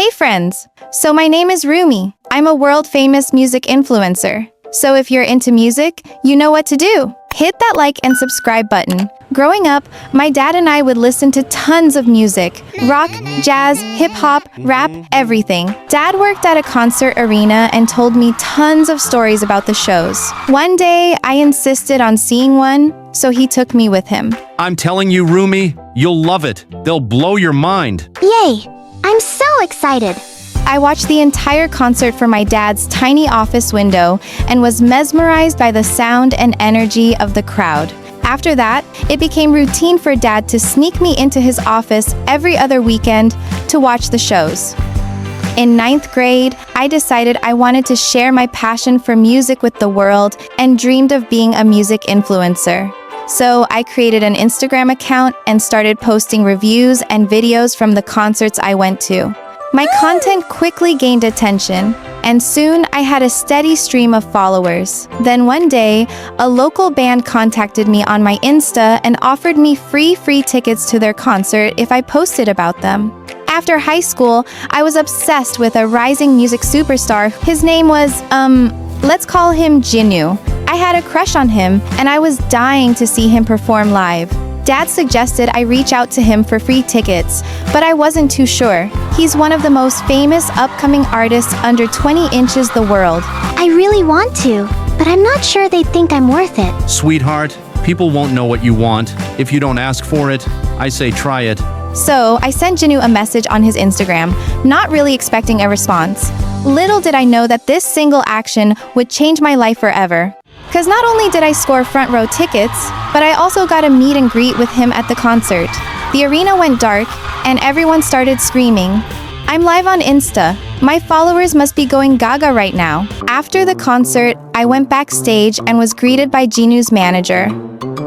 Hey friends! So my name is Rumi. I'm a world-famous music influencer. So if you're into music, you know what to do. Hit that like and subscribe button. Growing up, my dad and I would listen to tons of music. Rock, jazz, hip-hop, rap, everything. Dad worked at a concert arena and told me tons of stories about the shows. One day, I insisted on seeing one, so he took me with him. I'm telling you, Rumi, you'll love it. They'll blow your mind. Yay! I'm so excited! I watched the entire concert from my dad's tiny office window and was mesmerized by the sound and energy of the crowd. After that, it became routine for Dad to sneak me into his office every other weekend to watch the shows. In 9th grade, I decided I wanted to share my passion for music with the world and dreamed of being a music influencer. So I created an Instagram account and started posting reviews and videos from the concerts I went to. My content quickly gained attention, and soon I had a steady stream of followers. Then one day, a local band contacted me on my Insta and offered me free tickets to their concert if I posted about them. After high school, I was obsessed with a rising music superstar. His name was, let's call him Jinu. I had a crush on him, and I was dying to see him perform live. Dad suggested I reach out to him for free tickets, but I wasn't too sure. He's one of the most famous upcoming artists under 20 inches the world. I really want to, but I'm not sure they'd think I'm worth it. Sweetheart, people won't know what you want. If you don't ask for it, I say try it. So I sent Jinu a message on his Instagram, not really expecting a response. Little did I know that this single action would change my life forever. Because not only did I score front row tickets, but I also got a meet and greet with him at the concert. The arena went dark, and everyone started screaming. I'm live on Insta. My followers must be going gaga right now. After the concert, I went backstage and was greeted by Jinu's manager.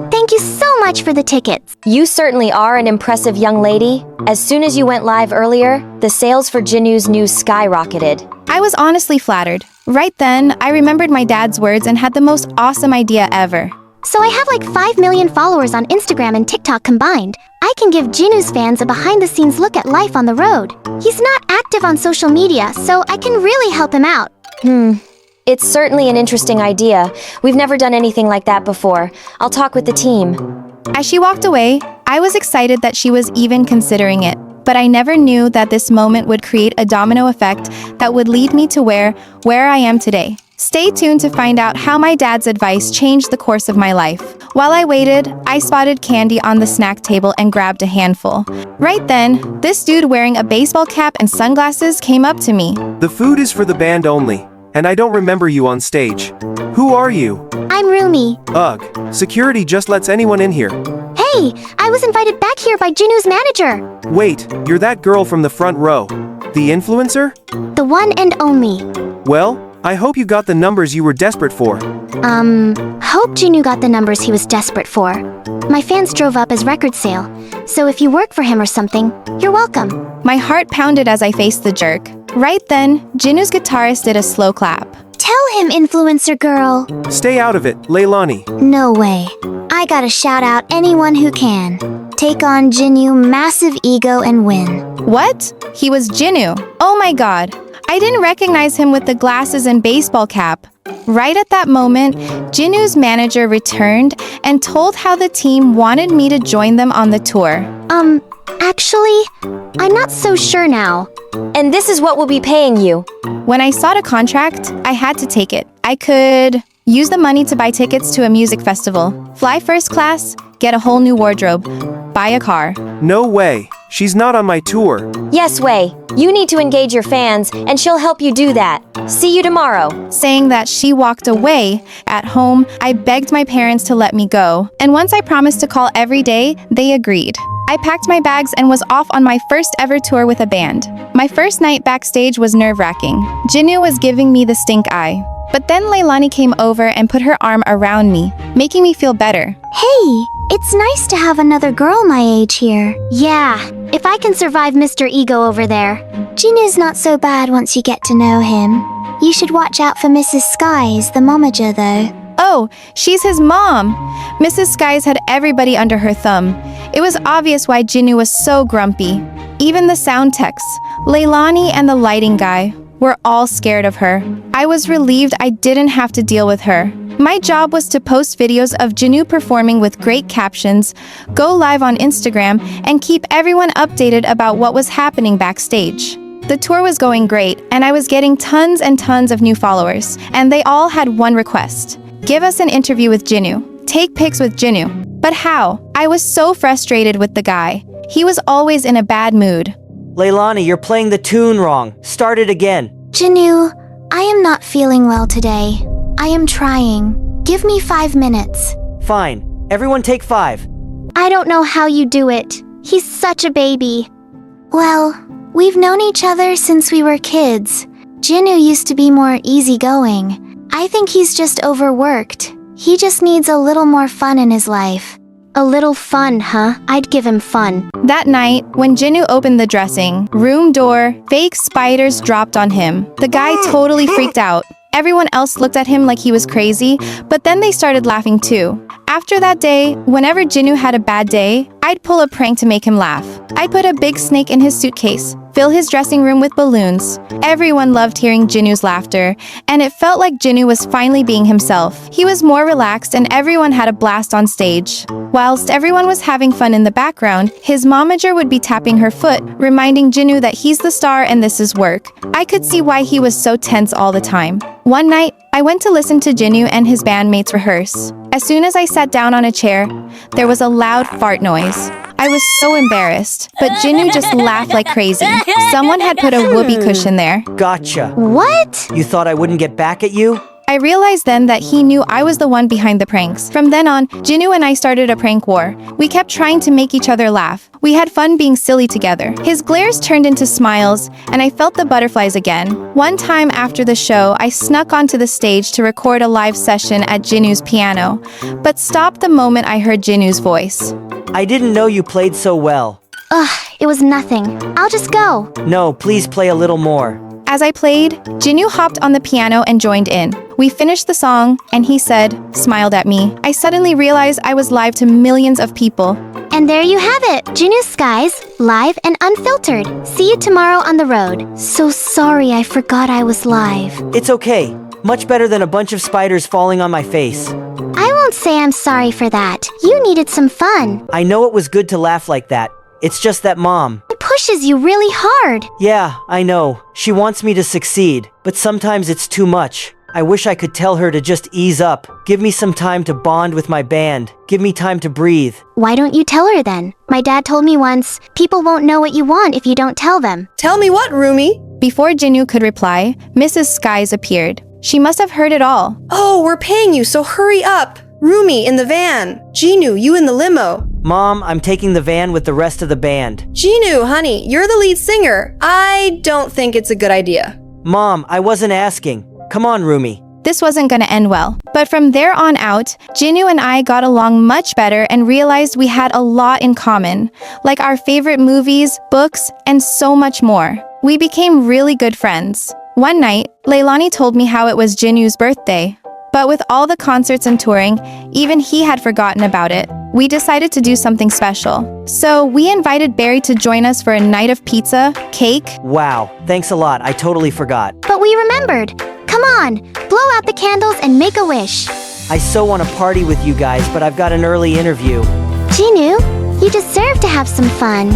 Thank you so much for the tickets. You certainly are an impressive young lady. As soon as you went live earlier, the sales for Jinu's news skyrocketed. I was honestly flattered. Right then, I remembered my dad's words and had the most awesome idea ever. So I have like 5 million followers on Instagram and TikTok combined. I can give Jinu's fans a behind-the-scenes look at life on the road. He's not active on social media, so I can really help him out. It's certainly an interesting idea. We've never done anything like that before. I'll talk with the team. As she walked away, I was excited that she was even considering it. But I never knew that this moment would create a domino effect that would lead me to where I am today. Stay tuned to find out how my dad's advice changed the course of my life. While I waited, I spotted candy on the snack table and grabbed a handful. Right then, this dude wearing a baseball cap and sunglasses came up to me. The food is for the band only, and I don't remember you on stage. Who are you? I'm Rumi. Ugh, security just lets anyone in here. Hey, I was invited back here by Jinu's manager. Wait, you're that girl from the front row. The influencer? The one and only. Well, I hope you got the numbers you were desperate for. Hope Jinu got the numbers he was desperate for. My fans drove up his record sale, so if you work for him or something, you're welcome. My heart pounded as I faced the jerk. Right then, Jinu's guitarist did a slow clap. Tell him, influencer girl. Stay out of it, Leilani. No way. I gotta shout out anyone who can. Take on Jinu, massive ego, and win. What? He was Jinu. Oh my god. I didn't recognize him with the glasses and baseball cap. Right at that moment, Jinu's manager returned and told how the team wanted me to join them on the tour. Actually, I'm not so sure now. And this is what we'll be paying you. When I saw the contract, I had to take it. I could use the money to buy tickets to a music festival, fly first class, get a whole new wardrobe, buy a car. No way. She's not on my tour. Yes, Wei. You need to engage your fans, and she'll help you do that. See you tomorrow. Saying that she walked away, at home, I begged my parents to let me go. And once I promised to call every day, they agreed. I packed my bags and was off on my first ever tour with a band. My first night backstage was nerve-wracking. Jinu was giving me the stink eye. But then Leilani came over and put her arm around me, making me feel better. Hey, it's nice to have another girl my age here. Yeah, if I can survive Mr. Ego over there. Jinu's not so bad once you get to know him. You should watch out for Mrs. Skies, the momager though. Oh, she's his mom! Mrs. Skies had everybody under her thumb. It was obvious why Jinu was so grumpy. Even the sound techs, Leilani and the lighting guy were all scared of her. I was relieved I didn't have to deal with her. My job was to post videos of Jinu performing with great captions, go live on Instagram, and keep everyone updated about what was happening backstage. The tour was going great, and I was getting tons and tons of new followers, and they all had one request. Give us an interview with Jinu. Take pics with Jinu. But how? I was so frustrated with the guy. He was always in a bad mood. Leilani, you're playing the tune wrong. Start it again. Jinu, I am not feeling well today. I am trying. Give me 5 minutes. Fine. Everyone take 5. I don't know how you do it. He's such a baby. Well, we've known each other since we were kids. Jinu used to be more easygoing. I think he's just overworked. He just needs a little more fun in his life. A little fun, huh? I'd give him fun. That night, when Jinu opened the dressing room door, fake spiders dropped on him. The guy totally freaked out. Everyone else looked at him like he was crazy, but then they started laughing too. After that day, whenever Jinu had a bad day, I'd pull a prank to make him laugh. I'd put a big snake in his suitcase, fill his dressing room with balloons. Everyone loved hearing Jinu's laughter, and it felt like Jinu was finally being himself. He was more relaxed and everyone had a blast on stage. Whilst everyone was having fun in the background, his momager would be tapping her foot, reminding Jinu that he's the star and this is work. I could see why he was so tense all the time. One night, I went to listen to Jinu and his bandmates rehearse. As soon as I sat down on a chair, there was a loud fart noise. I was so embarrassed, but Jinu just laughed like crazy. Someone had put a whoopee cushion there. Gotcha. What? You thought I wouldn't get back at you? I realized then that he knew I was the one behind the pranks. From then on, Jinu and I started a prank war. We kept trying to make each other laugh. We had fun being silly together. His glares turned into smiles, and I felt the butterflies again. One time after the show, I snuck onto the stage to record a live session at Jinu's piano, but stopped the moment I heard Jinu's voice. I didn't know you played so well. Ugh, it was nothing. I'll just go. No, please play a little more. As I played, Jinu hopped on the piano and joined in. We finished the song, and he smiled at me. I suddenly realized I was live to millions of people. And there you have it, Jinu's Skies, live and unfiltered. See you tomorrow on the road. So sorry I forgot I was live. It's okay. Much better than a bunch of spiders falling on my face. I won't say I'm sorry for that. You needed some fun. I know it was good to laugh like that. It's just that Mom. It pushes you really hard. Yeah, I know. She wants me to succeed, but sometimes it's too much. I wish I could tell her to just ease up. Give me some time to bond with my band. Give me time to breathe. Why don't you tell her then? My dad told me once, people won't know what you want if you don't tell them. Tell me what, Rumi? Before Jinu could reply, Mrs. Skies appeared. She must have heard it all. Oh, we're paying you, so hurry up. Rumi in the van. Jinu, you in the limo. Mom, I'm taking the van with the rest of the band. Jinu, honey, you're the lead singer. I don't think it's a good idea. Mom, I wasn't asking. Come on, Rumi. This wasn't gonna end well. But from there on out, Jinu and I got along much better and realized we had a lot in common, like our favorite movies, books, and so much more. We became really good friends. One night, Leilani told me how it was Jinu's birthday. But with all the concerts and touring, even he had forgotten about it. We decided to do something special. So we invited Barry to join us for a night of pizza, cake. Wow, thanks a lot. I totally forgot. But we remembered. Come on, blow out the candles and make a wish. I so want to party with you guys, but I've got an early interview. Jinu, you deserve to have some fun.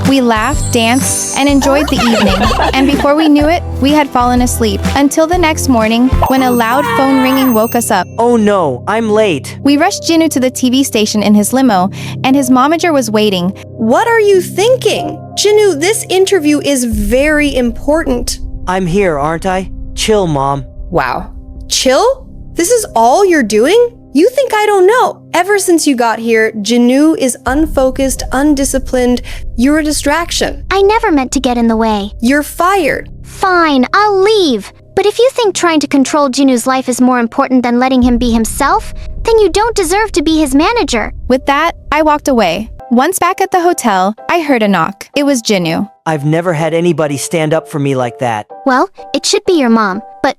We laughed, danced, and enjoyed the evening. And before we knew it, we had fallen asleep. Until the next morning, when a loud phone ringing woke us up. Oh no, I'm late. We rushed Jinu to the TV station in his limo, and his momager was waiting. What are you thinking? Jinu, this interview is very important. I'm here, aren't I? Chill, Mom. Wow. Chill? This is all you're doing? You think I don't know? Ever since you got here, Jinu is unfocused, undisciplined. You're a distraction. I never meant to get in the way. You're fired. Fine, I'll leave. But if you think trying to control Jinu's life is more important than letting him be himself, then you don't deserve to be his manager. With that, I walked away. Once back at the hotel, I heard a knock. It was Jinu. I've never had anybody stand up for me like that. Well, it should be your mom. But,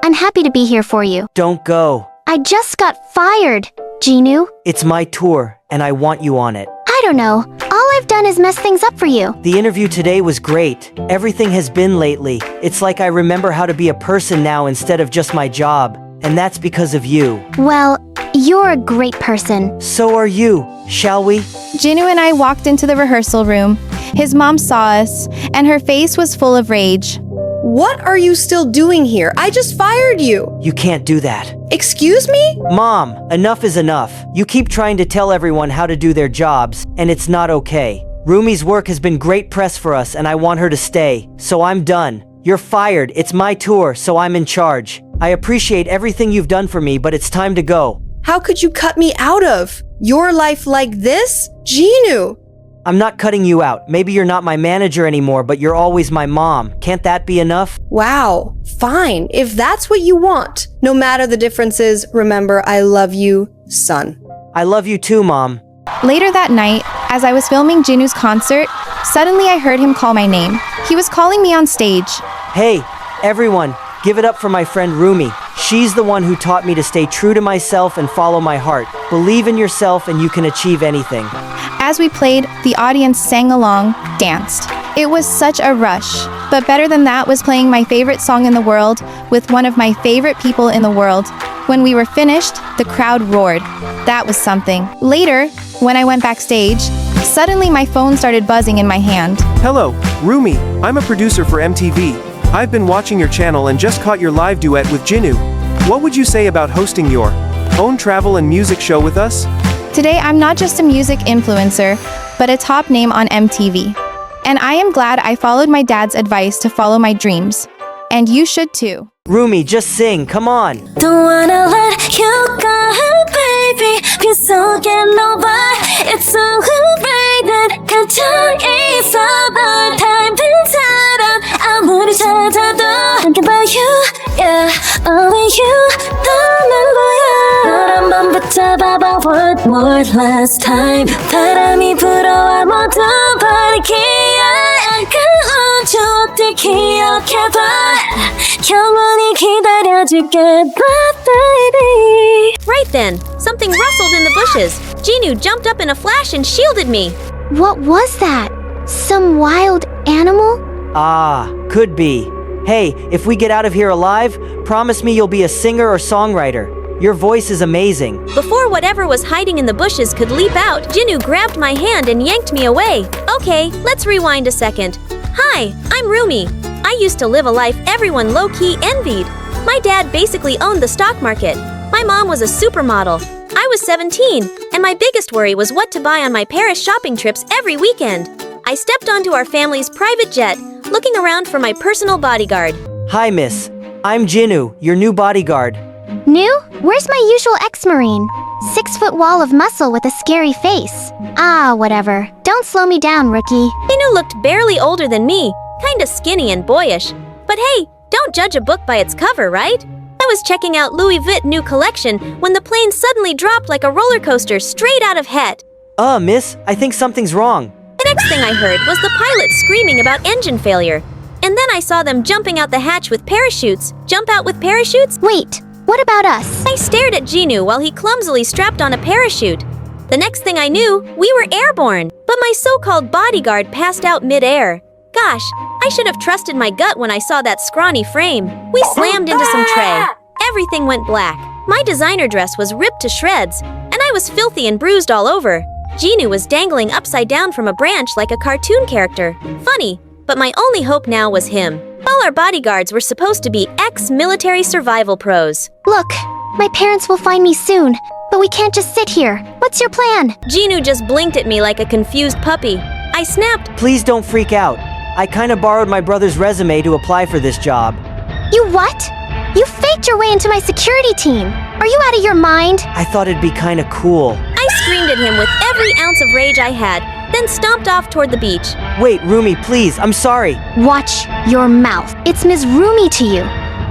I'm happy to be here for you. Don't go. I just got fired, Jinu. It's my tour, and I want you on it. I don't know. All I've done is mess things up for you. The interview today was great. Everything has been lately. It's like I remember how to be a person now instead of just my job. And that's because of you. Well, you're a great person. So are you, shall we? Jinu and I walked into the rehearsal room. His mom saw us, and her face was full of rage. What are you still doing here? I just fired you. You can't do that. Excuse me? Mom, enough is enough. You keep trying to tell everyone how to do their jobs, and it's not okay. Rumi's work has been great press for us, and I want her to stay. So I'm done. You're fired. It's my tour, so I'm in charge. I appreciate everything you've done for me, but it's time to go. How could you cut me out of your life like this? Jinu! I'm not cutting you out. Maybe you're not my manager anymore, but you're always my mom. Can't that be enough? Wow, fine. If that's what you want. No matter the differences, remember, I love you, son. I love you too, Mom. Later that night, as I was filming Jinu's concert, suddenly I heard him call my name. He was calling me on stage. Hey, everyone, give it up for my friend Rumi. She's the one who taught me to stay true to myself and follow my heart. Believe in yourself and you can achieve anything. As we played, the audience sang along, danced. It was such a rush. But better than that was playing my favorite song in the world with one of my favorite people in the world. When we were finished, the crowd roared. That was something. Later, when I went backstage, suddenly my phone started buzzing in my hand. Hello, Rumi. I'm a producer for MTV. I've been watching your channel and just caught your live duet with Jinu. What would you say about hosting your own travel and music show with us? Today, I'm not just a music influencer, but a top name on MTV. And I am glad I followed my dad's advice to follow my dreams. And you should too. Rumi, just sing, come on. Don't wanna let you go, baby. 빗속에 너와 it's overrated. 감정이 있어 널 닮은 사람 아무리 찾아도 I can buy you, yeah, only you 너는 거야. 널 한번 붙잡아봐 one more last time. 바람이 불어와 모두 버리기야. 아까운 추억들 기억해봐. 영원히 기다려줄게, baby. Right then, something rustled in the bushes. Jinu jumped up in a flash and shielded me. What was that? Some wild animal? Ah, could be. Hey, if we get out of here alive, promise me you'll be a singer or songwriter. Your voice is amazing. Before whatever was hiding in the bushes could leap out, Jinu grabbed my hand and yanked me away. Okay, let's rewind a second. Hi, I'm Rumi. I used to live a life everyone low-key envied. My dad basically owned the stock market. My mom was a supermodel. I was 17, and my biggest worry was what to buy on my Paris shopping trips every weekend. I stepped onto our family's private jet, looking around for my personal bodyguard. Hi, miss. I'm Jinu, your new bodyguard. New? Where's my usual ex-marine? 6-foot wall of muscle with a scary face. Ah, whatever. Don't slow me down, rookie. Jinu looked barely older than me, kinda skinny and boyish. But hey, don't judge a book by its cover, right? I was checking out Louis Vuitton new collection when the plane suddenly dropped like a roller coaster straight out of Het. Miss, I think something's wrong. The next thing I heard was the pilot screaming about engine failure. And then I saw them jumping out the hatch with parachutes. Jump out with parachutes? Wait, what about us? I stared at Jinu while he clumsily strapped on a parachute. The next thing I knew, we were airborne. But my so-called bodyguard passed out mid-air. Gosh, I should have trusted my gut when I saw that scrawny frame. We slammed into some tray. Everything went black. My designer dress was ripped to shreds, and I was filthy and bruised all over. Jinu was dangling upside down from a branch like a cartoon character. Funny, but my only hope now was him. All our bodyguards were supposed to be ex-military survival pros. Look, my parents will find me soon, but we can't just sit here. What's your plan? Jinu just blinked at me like a confused puppy. I snapped, Please don't freak out. I kinda borrowed my brother's resume to apply for this job. You what? You faked your way into my security team. Are you out of your mind? I thought it'd be kinda cool. I screamed at him with every ounce of rage I had, then stomped off toward the beach. Wait, Rumi, please, I'm sorry. Watch your mouth. It's Ms. Rumi to you.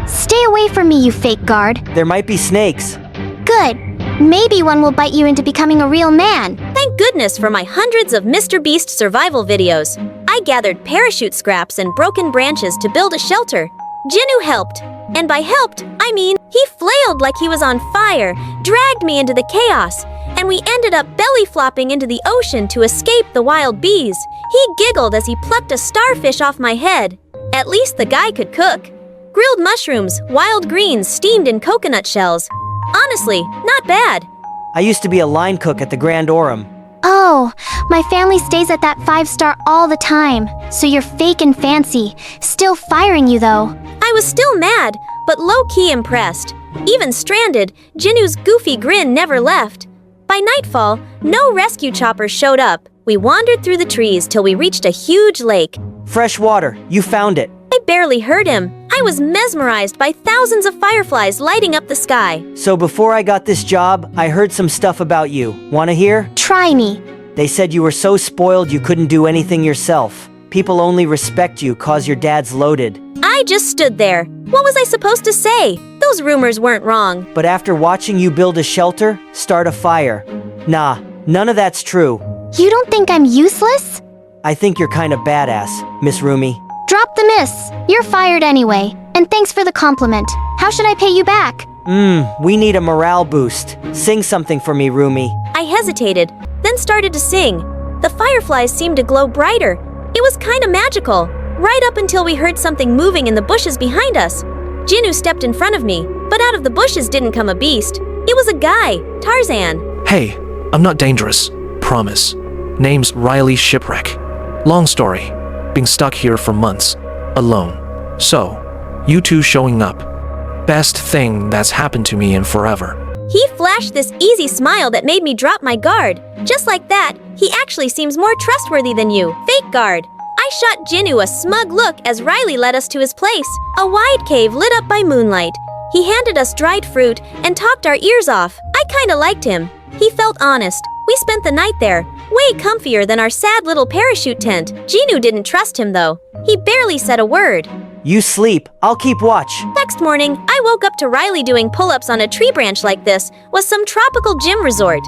Stay away from me, you fake guard. There might be snakes. Good. Maybe one will bite you into becoming a real man. Thank goodness for my hundreds of Mr. Beast survival videos. I gathered parachute scraps and broken branches to build a shelter. Jinu helped. And by helped, I mean he flailed like he was on fire, dragged me into the chaos, and we ended up belly flopping into the ocean to escape the wild bees. He giggled as he plucked a starfish off my head. At least the guy could cook. Grilled mushrooms, wild greens steamed in coconut shells. Honestly, not bad. I used to be a line cook at the Grand Orem. Oh, my family stays at that 5-star all the time, so you're fake and fancy. Still firing you though. I was still mad, but low-key impressed. Even stranded, Jinu's goofy grin never left. By nightfall, no rescue choppers showed up. We wandered through the trees till we reached a huge lake. Fresh water, you found it. I barely heard him. I was mesmerized by thousands of fireflies lighting up the sky. So before I got this job, I heard some stuff about you. Wanna hear? Try me. They said you were so spoiled you couldn't do anything yourself. People only respect you 'cause your dad's loaded. I just stood there. What was I supposed to say? Those rumors weren't wrong. But after watching you build a shelter, start a fire. Nah, none of that's true. You don't think I'm useless? I think you're kinda badass, Miss Rumi. Drop the miss. You're fired anyway. And thanks for the compliment. How should I pay you back? We need a morale boost. Sing something for me, Rumi. I hesitated, then started to sing. The fireflies seemed to glow brighter. It was kinda magical, right up until we heard something moving in the bushes behind us. Jinu stepped in front of me, but out of the bushes didn't come a beast. It was a guy, Tarzan. Hey, I'm not dangerous. Promise. Name's Riley Shipwreck. Long story. Being stuck here for months. Alone. So, you two showing up. Best thing that's happened to me in forever. He flashed this easy smile that made me drop my guard. Just like that, he actually seems more trustworthy than you, fake guard. I shot Jinu a smug look as Riley led us to his place, a wide cave lit up by moonlight. He handed us dried fruit and talked our ears off. I kinda liked him. He felt honest. We spent the night there, way comfier than our sad little parachute tent. Jinu didn't trust him though. He barely said a word. You sleep, I'll keep watch. Next morning, I woke up to Riley doing pull-ups on a tree branch like this was some tropical gym resort.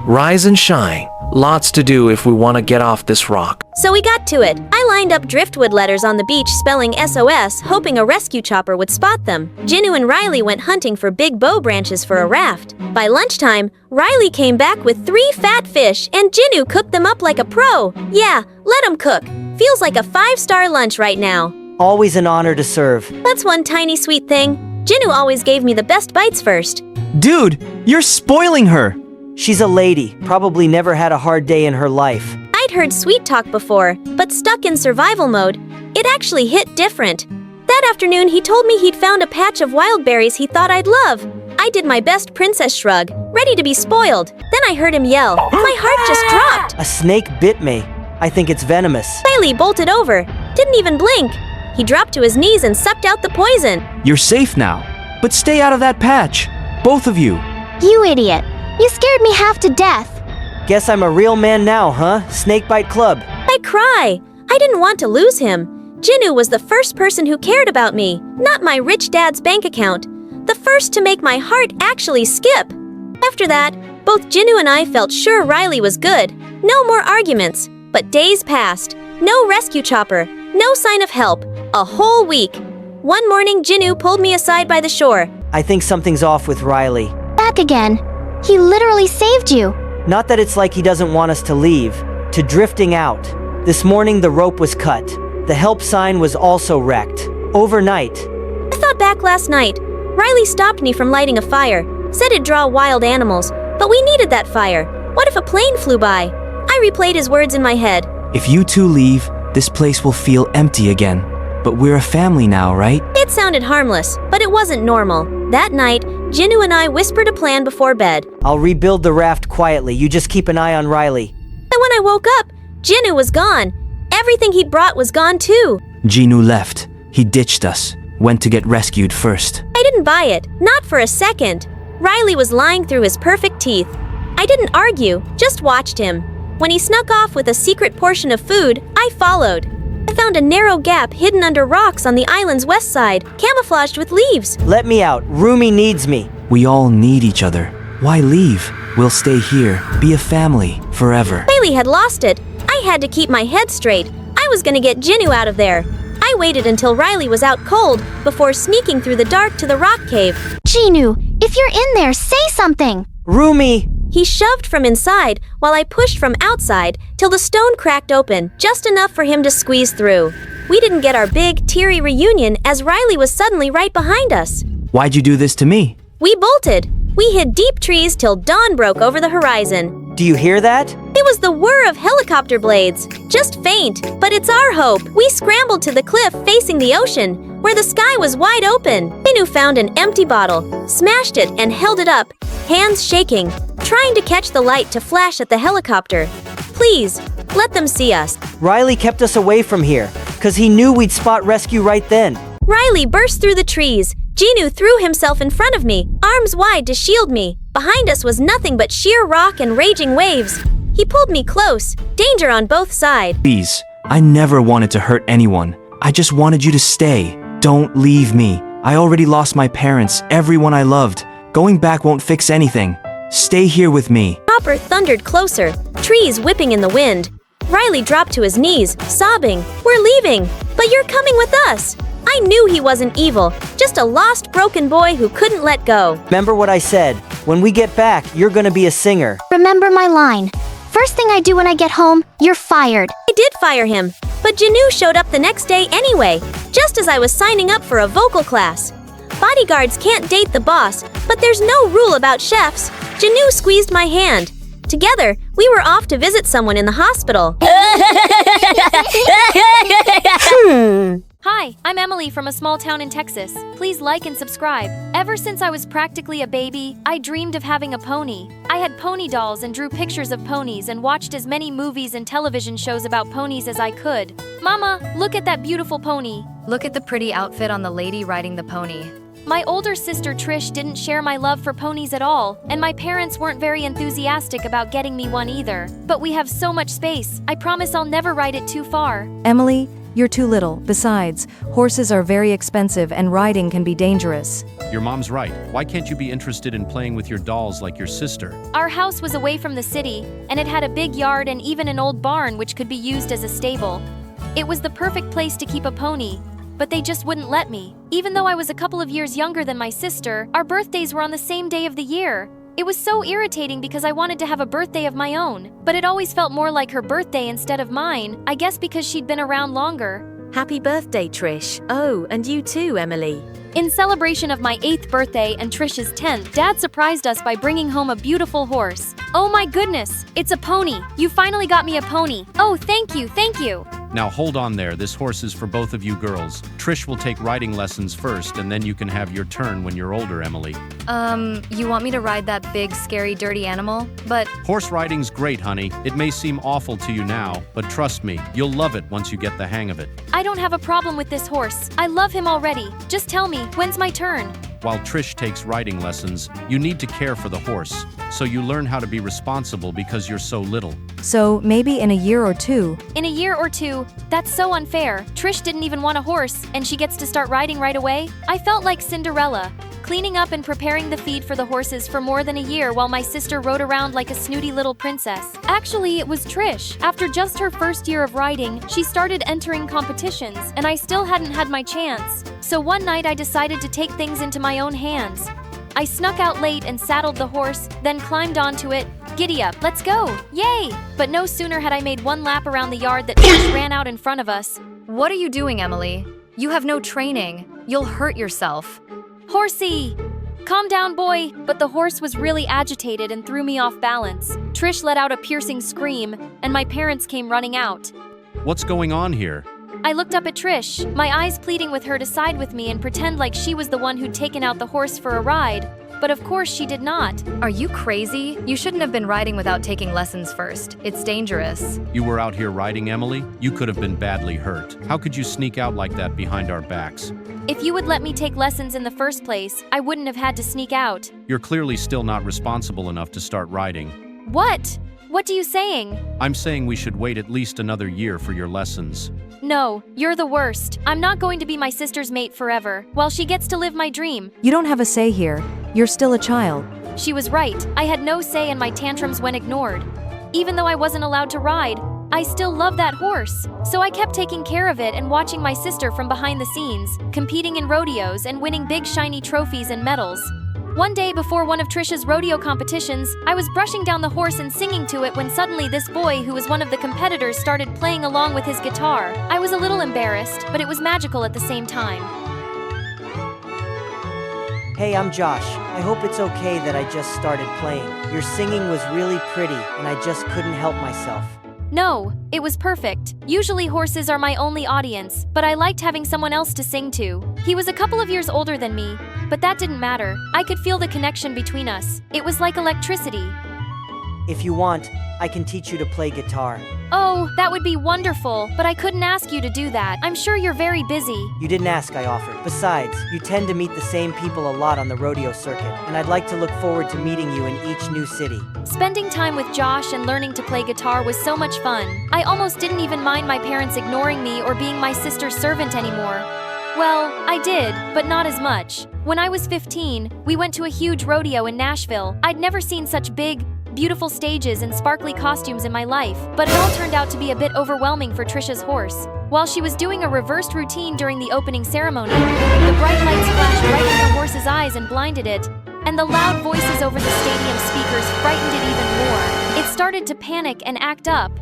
Rise and shine. Lots to do if we want to get off this rock. So we got to it. I lined up driftwood letters on the beach spelling SOS, hoping a rescue chopper would spot them. Jinu and Riley went hunting for big bow branches for a raft. By lunchtime, Riley came back with 3 fat fish and Jinu cooked them up like a pro. Yeah, let him cook. Feels like a 5-star lunch right now. Always an honor to serve. That's one tiny sweet thing. Jinu always gave me the best bites first. Dude, you're spoiling her. She's a lady, probably never had a hard day in her life. I'd heard sweet talk before, but stuck in survival mode, it actually hit different. That afternoon, he told me he'd found a patch of wild berries he thought I'd love. I did my best princess shrug, ready to be spoiled. Then I heard him yell. My heart just dropped. A snake bit me. I think it's venomous. Riley bolted over, didn't even blink. He dropped to his knees and sucked out the poison. You're safe now, but stay out of that patch. Both of you. You idiot. You scared me half to death. Guess I'm a real man now, huh? Snakebite Club. I cry. I didn't want to lose him. Jinu was the first person who cared about me, not my rich dad's bank account. The first to make my heart actually skip. After that, both Jinu and I felt sure Riley was good. No more arguments. But days passed. No rescue chopper. No sign of help. A whole week. One morning, Jinu pulled me aside by the shore. I think something's off with Riley. Back again. He literally saved you. Not that it's like he doesn't want us to leave. To drifting out. This morning the rope was cut. The help sign was also wrecked. Overnight. I thought back last night. Riley stopped me from lighting a fire. Said it'd draw wild animals. But we needed that fire. What if a plane flew by? I replayed his words in my head. If you two leave, this place will feel empty again. But we're a family now, right? It sounded harmless, but it wasn't normal. That night, Jinu and I whispered a plan before bed. I'll rebuild the raft quietly. You just keep an eye on Riley. And when I woke up, Jinu was gone. Everything he'd brought was gone too. Jinu left. He ditched us. Went to get rescued first. I didn't buy it, not for a second. Riley was lying through his perfect teeth. I didn't argue, just watched him. When he snuck off with a secret portion of food, I followed. I found a narrow gap hidden under rocks on the island's west side, camouflaged with leaves. Let me out. Rumi needs me. We all need each other. Why leave? We'll stay here, be a family, forever. Bailey had lost it. I had to keep my head straight. I was gonna get Jinu out of there. I waited until Riley was out cold before sneaking through the dark to the rock cave. Jinu, if you're in there, say something. Rumi! He shoved from inside while I pushed from outside till the stone cracked open, just enough for him to squeeze through. We didn't get our big, teary reunion as Riley was suddenly right behind us. Why'd you do this to me? We bolted. We hid deep trees till dawn broke over the horizon. Do you hear that? It was the whir of helicopter blades. Just faint, but it's our hope. We scrambled to the cliff facing the ocean, where the sky was wide open. Inu found an empty bottle, smashed it, and held it up, hands shaking, trying to catch the light to flash at the helicopter. Please, let them see us. Riley kept us away from here, 'cause he knew we'd spot rescue right then. Riley burst through the trees. Jinu threw himself in front of me, arms wide to shield me. Behind us was nothing but sheer rock and raging waves. He pulled me close, danger on both sides. Please, I never wanted to hurt anyone. I just wanted you to stay. Don't leave me. I already lost my parents, everyone I loved. Going back won't fix anything. Stay here with me. Chopper thundered closer, trees whipping in the wind. Riley dropped to his knees, sobbing, "We're leaving, but you're coming with us." I knew he wasn't evil, just a lost, broken boy who couldn't let go. Remember what I said. When we get back, you're gonna be a singer. Remember my line. First thing I do when I get home, you're fired. I did fire him, but Janu showed up the next day anyway, just as I was signing up for a vocal class. Bodyguards can't date the boss, but there's no rule about chefs. Janu squeezed my hand. Together, we were off to visit someone in the hospital. Hi, I'm Emily from a small town in Texas. Please like and subscribe. Ever since I was practically a baby, I dreamed of having a pony. I had pony dolls and drew pictures of ponies and watched as many movies and television shows about ponies as I could. Mama, look at that beautiful pony. Look at the pretty outfit on the lady riding the pony. My older sister Trish didn't share my love for ponies at all, and my parents weren't very enthusiastic about getting me one either. But we have so much space, I promise I'll never ride it too far. Emily, you're too little. Besides, horses are very expensive and riding can be dangerous. Your mom's right. Why can't you be interested in playing with your dolls like your sister? Our house was away from the city, and it had a big yard and even an old barn which could be used as a stable. It was the perfect place to keep a pony, but they just wouldn't let me. Even though I was a couple of years younger than my sister, our birthdays were on the same day of the year. It was so irritating because I wanted to have a birthday of my own, but it always felt more like her birthday instead of mine, I guess because she'd been around longer. Happy birthday, Trish. Oh, and you too, Emily. In celebration of my 8th birthday and Trish's 10th, Dad surprised us by bringing home a beautiful horse. Oh my goodness, it's a pony. You finally got me a pony. Oh, thank you, thank you. Now hold on there, this horse is for both of you girls. Trish will take riding lessons first, and then you can have your turn when you're older, Emily. You want me to ride that big, scary, dirty animal? But Horse riding's great, honey. It may seem awful to you now, but trust me, you'll love it once you get the hang of it. I don't have a problem with this horse. I love him already. Just tell me, when's my turn? While Trish takes riding lessons, you need to care for the horse, so you learn how to be responsible because you're so little. So maybe in a year or two. In a year or two? That's so unfair. Trish didn't even want a horse, and she gets to start riding right away? I felt like Cinderella, cleaning up and preparing the feed for the horses for more than a year while my sister rode around like a snooty little princess. Actually, it was Trish. After just her first year of riding, she started entering competitions, and I still hadn't had my chance. So one night I decided to take things into my own hands. I snuck out late and saddled the horse, then climbed onto it. Giddy up, let's go! Yay! But no sooner had I made one lap around the yard that Trish ran out in front of us. what are you doing, Emily? You have no training. You'll hurt yourself. Horsey! Calm down, boy. But the horse was really agitated and threw me off balance. Trish let out a piercing scream, and my parents came running out. What's going on here? I looked up at Trish, my eyes pleading with her to side with me and pretend like she was the one who'd taken out the horse for a ride. But of course she did not. Are you crazy? You shouldn't have been riding without taking lessons first. It's dangerous. You were out here riding, Emily? You could have been badly hurt. How could you sneak out like that behind our backs? If you would let me take lessons in the first place, I wouldn't have had to sneak out. You're clearly still not responsible enough to start riding. What? What are you saying? I'm saying we should wait at least another year for your lessons. No, you're the worst. I'm not going to be my sister's mate forever, while she gets to live my dream. You don't have a say here. You're still a child. She was right. I had no say and my tantrums went ignored. Even though I wasn't allowed to ride, I still love that horse. So I kept taking care of it and watching my sister from behind the scenes, competing in rodeos and winning big shiny trophies and medals. One day before one of Trish's rodeo competitions, I was brushing down the horse and singing to it when suddenly this boy who was one of the competitors started playing along with his guitar. I was a little embarrassed, but it was magical at the same time. Hey, I'm Josh. I hope it's okay that I just started playing. Your singing was really pretty, and I just couldn't help myself. No, it was perfect. Usually horses are my only audience, but I liked having someone else to sing to. He was a couple of years older than me, but that didn't matter. I could feel the connection between us. It was like electricity. If you want, I can teach you to play guitar. Oh, that would be wonderful, but I couldn't ask you to do that. I'm sure you're very busy. You didn't ask, I offered. Besides, you tend to meet the same people a lot on the rodeo circuit, and I'd like to look forward to meeting you in each new city. Spending time with Josh and learning to play guitar was so much fun. I almost didn't even mind my parents ignoring me or being my sister's servant anymore. Well, I did, but not as much. When I was 15, we went to a huge rodeo in Nashville. I'd never seen such big, beautiful stages and sparkly costumes in my life, but it all turned out to be a bit overwhelming for Trisha's horse. While she was doing a reversed routine during the opening ceremony, the bright lights flashed right in the horse's eyes and blinded it, and the loud voices over the stadium speakers frightened it even more. It started to panic and act up.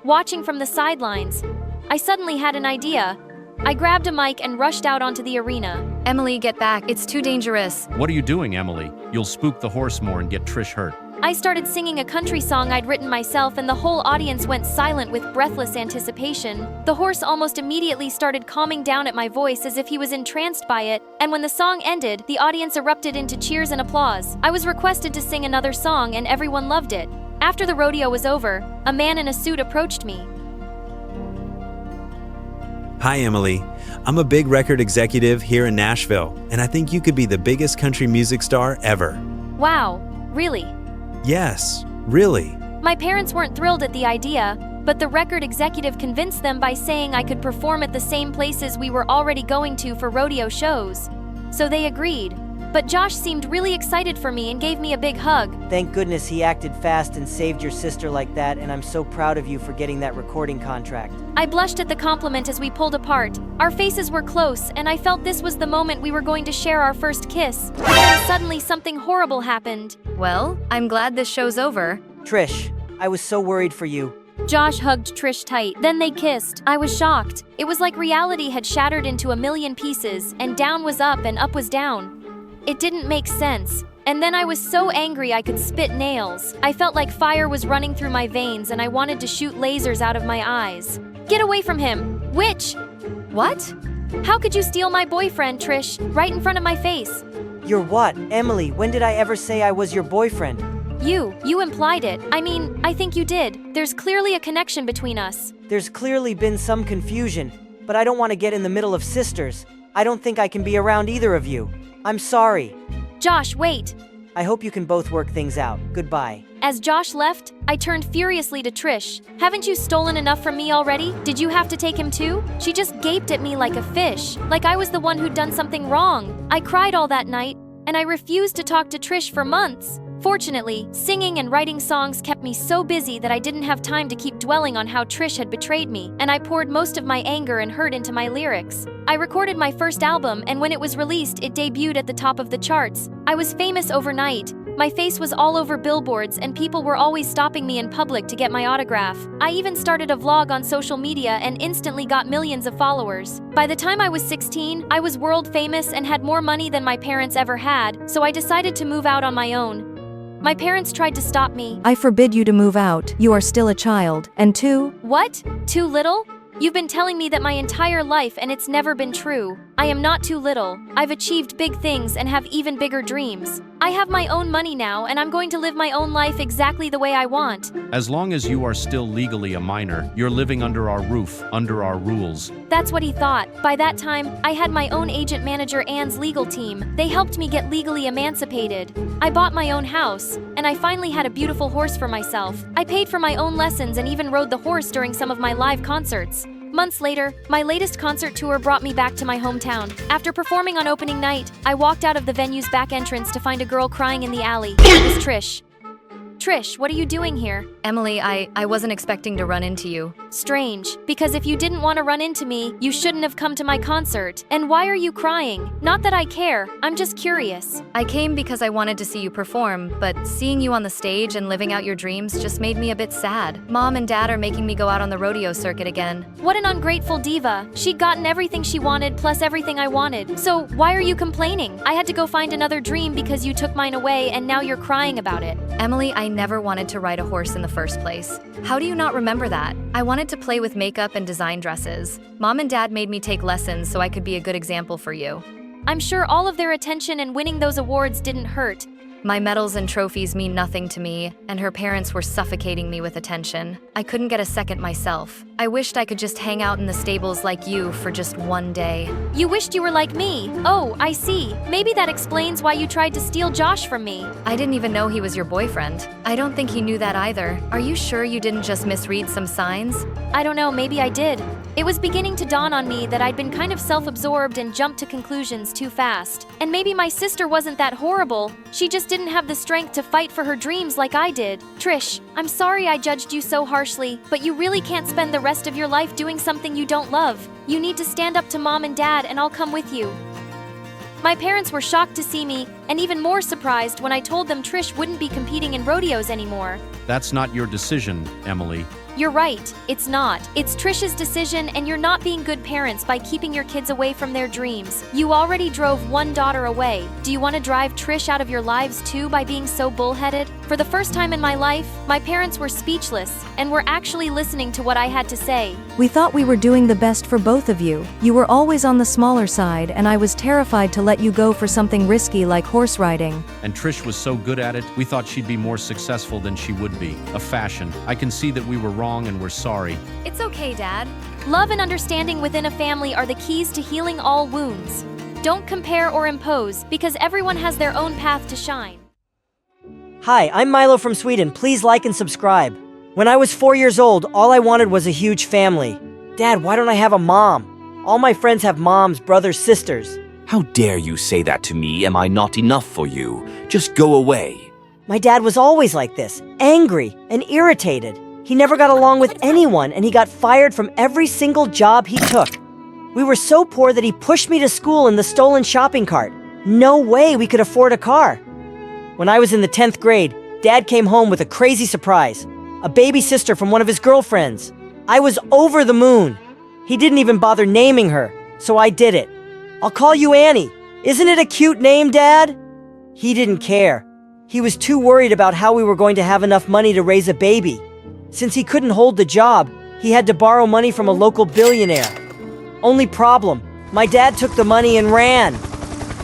Watching from the sidelines, I suddenly had an idea. I grabbed a mic and rushed out onto the arena. Emily, get back. It's too dangerous. What are you doing, Emily? You'll spook the horse more and get Trish hurt. I started singing a country song I'd written myself, and the whole audience went silent with breathless anticipation. The horse almost immediately started calming down at my voice as if he was entranced by it, and when the song ended, the audience erupted into cheers and applause. I was requested to sing another song, and everyone loved it. After the rodeo was over, a man in a suit approached me. Hi, Emily. I'm a big record executive here in Nashville, and I think you could be the biggest country music star ever. Wow, really? Yes, really. My parents weren't thrilled at the idea, but the record executive convinced them by saying I could perform at the same places we were already going to for rodeo shows. So they agreed. But Josh seemed really excited for me and gave me a big hug. Thank goodness he acted fast and saved your sister like that, and I'm so proud of you for getting that recording contract. I blushed at the compliment as we pulled apart. Our faces were close, and I felt this was the moment we were going to share our first kiss. But then suddenly something horrible happened. Well, I'm glad this show's over. Trish, I was so worried for you. Josh hugged Trish tight. Then they kissed. I was shocked. It was like reality had shattered into a million pieces, and down was up and up was down. It didn't make sense. And then I was so angry I could spit nails. I felt like fire was running through my veins and I wanted to shoot lasers out of my eyes. Get away from him! Witch! What? How could you steal my boyfriend, Trish, right in front of my face? You're what? Emily, when did I ever say I was your boyfriend? You implied it. I mean, I think you did. There's clearly a connection between us. There's clearly been some confusion, but I don't want to get in the middle of sisters. I don't think I can be around either of you. I'm sorry. Josh, wait. I hope you can both work things out. Goodbye. As Josh left, I turned furiously to Trish. Haven't you stolen enough from me already? Did you have to take him too? She just gaped at me like a fish, like I was the one who'd done something wrong. I cried all that night, and I refused to talk to Trish for months. Fortunately, singing and writing songs kept me so busy that I didn't have time to keep dwelling on how Trish had betrayed me, and I poured most of my anger and hurt into my lyrics. I recorded my first album, and when it was released, it debuted at the top of the charts. I was famous overnight. My face was all over billboards, and people were always stopping me in public to get my autograph. I even started a vlog on social media and instantly got millions of followers. By the time I was 16, I was world famous and had more money than my parents ever had, so I decided to move out on my own. My parents tried to stop me. I forbid you to move out. You are still a child. And two... What? Too little? You've been telling me that my entire life and it's never been true. I am not too little. I've achieved big things and have even bigger dreams. I have my own money now and I'm going to live my own life exactly the way I want. As long as you are still legally a minor, you're living under our roof, under our rules. That's what he thought. By that time, I had my own agent manager Anne's legal team. They helped me get legally emancipated. I bought my own house, and I finally had a beautiful horse for myself. I paid for my own lessons and even rode the horse during some of my live concerts. Months later, my latest concert tour brought me back to my hometown. After performing on opening night, I walked out of the venue's back entrance to find a girl crying in the alley. It was Trish. Trish, what are you doing here? Emily, I wasn't expecting to run into you. Strange, because if you didn't want to run into me, you shouldn't have come to my concert. And why are you crying? Not that I care, I'm just curious. I came because I wanted to see you perform, but seeing you on the stage and living out your dreams just made me a bit sad. Mom and Dad are making me go out on the rodeo circuit again. What an ungrateful diva. She'd gotten everything she wanted plus everything I wanted. So why are you complaining? I had to go find another dream because you took mine away and now you're crying about it. Emily, I never wanted to ride a horse in the first place. How do you not remember that? I wanted to play with makeup and design dresses. Mom and Dad made me take lessons so I could be a good example for you. I'm sure all of their attention and winning those awards didn't hurt. My medals and trophies mean nothing to me, and her parents were suffocating me with attention. I couldn't get a second myself. I wished I could just hang out in the stables like you for just one day. You wished you were like me. Oh, I see. Maybe that explains why you tried to steal Josh from me. I didn't even know he was your boyfriend. I don't think he knew that either. Are you sure you didn't just misread some signs? I don't know, maybe I did. It was beginning to dawn on me that I'd been kind of self-absorbed and jumped to conclusions too fast. And maybe my sister wasn't that horrible. She just didn't have the strength to fight for her dreams like I did. Trish, I'm sorry I judged you so harshly, but you really can't spend the rest of your life doing something you don't love. You need to stand up to Mom and Dad and I'll come with you. My parents were shocked to see me, and even more surprised when I told them Trish wouldn't be competing in rodeos anymore. That's not your decision, Emily. You're right, it's not. It's Trish's decision, and you're not being good parents by keeping your kids away from their dreams. You already drove one daughter away. Do you want to drive Trish out of your lives too by being so bullheaded? For the first time in my life, my parents were speechless and were actually listening to what I had to say. We thought we were doing the best for both of you. You were always on the smaller side, and I was terrified to let you go for something risky like horse riding. And Trish was so good at it, we thought she'd be more successful than she would be. A fashion. I can see that we were wrong and we're sorry. It's okay, Dad. Love and understanding within a family are the keys to healing all wounds. Don't compare or impose, because everyone has their own path to shine. Hi, I'm Milo from Sweden. Please like and subscribe. When I was 4 years old, all I wanted was a huge family. Dad, why don't I have a mom? All my friends have moms, brothers, sisters. How dare you say that to me? Am I not enough for you? Just go away. My dad was always like this, angry and irritated. He never got along with anyone, and he got fired from every single job he took. We were so poor that he pushed me to school in the stolen shopping cart. No way we could afford a car. When I was in the 10th grade, Dad came home with a crazy surprise. A baby sister from one of his girlfriends. I was over the moon. He didn't even bother naming her, so I did it. I'll call you Annie. Isn't it a cute name, Dad? He didn't care. He was too worried about how we were going to have enough money to raise a baby. Since he couldn't hold the job, he had to borrow money from a local billionaire. Only problem, my dad took the money and ran.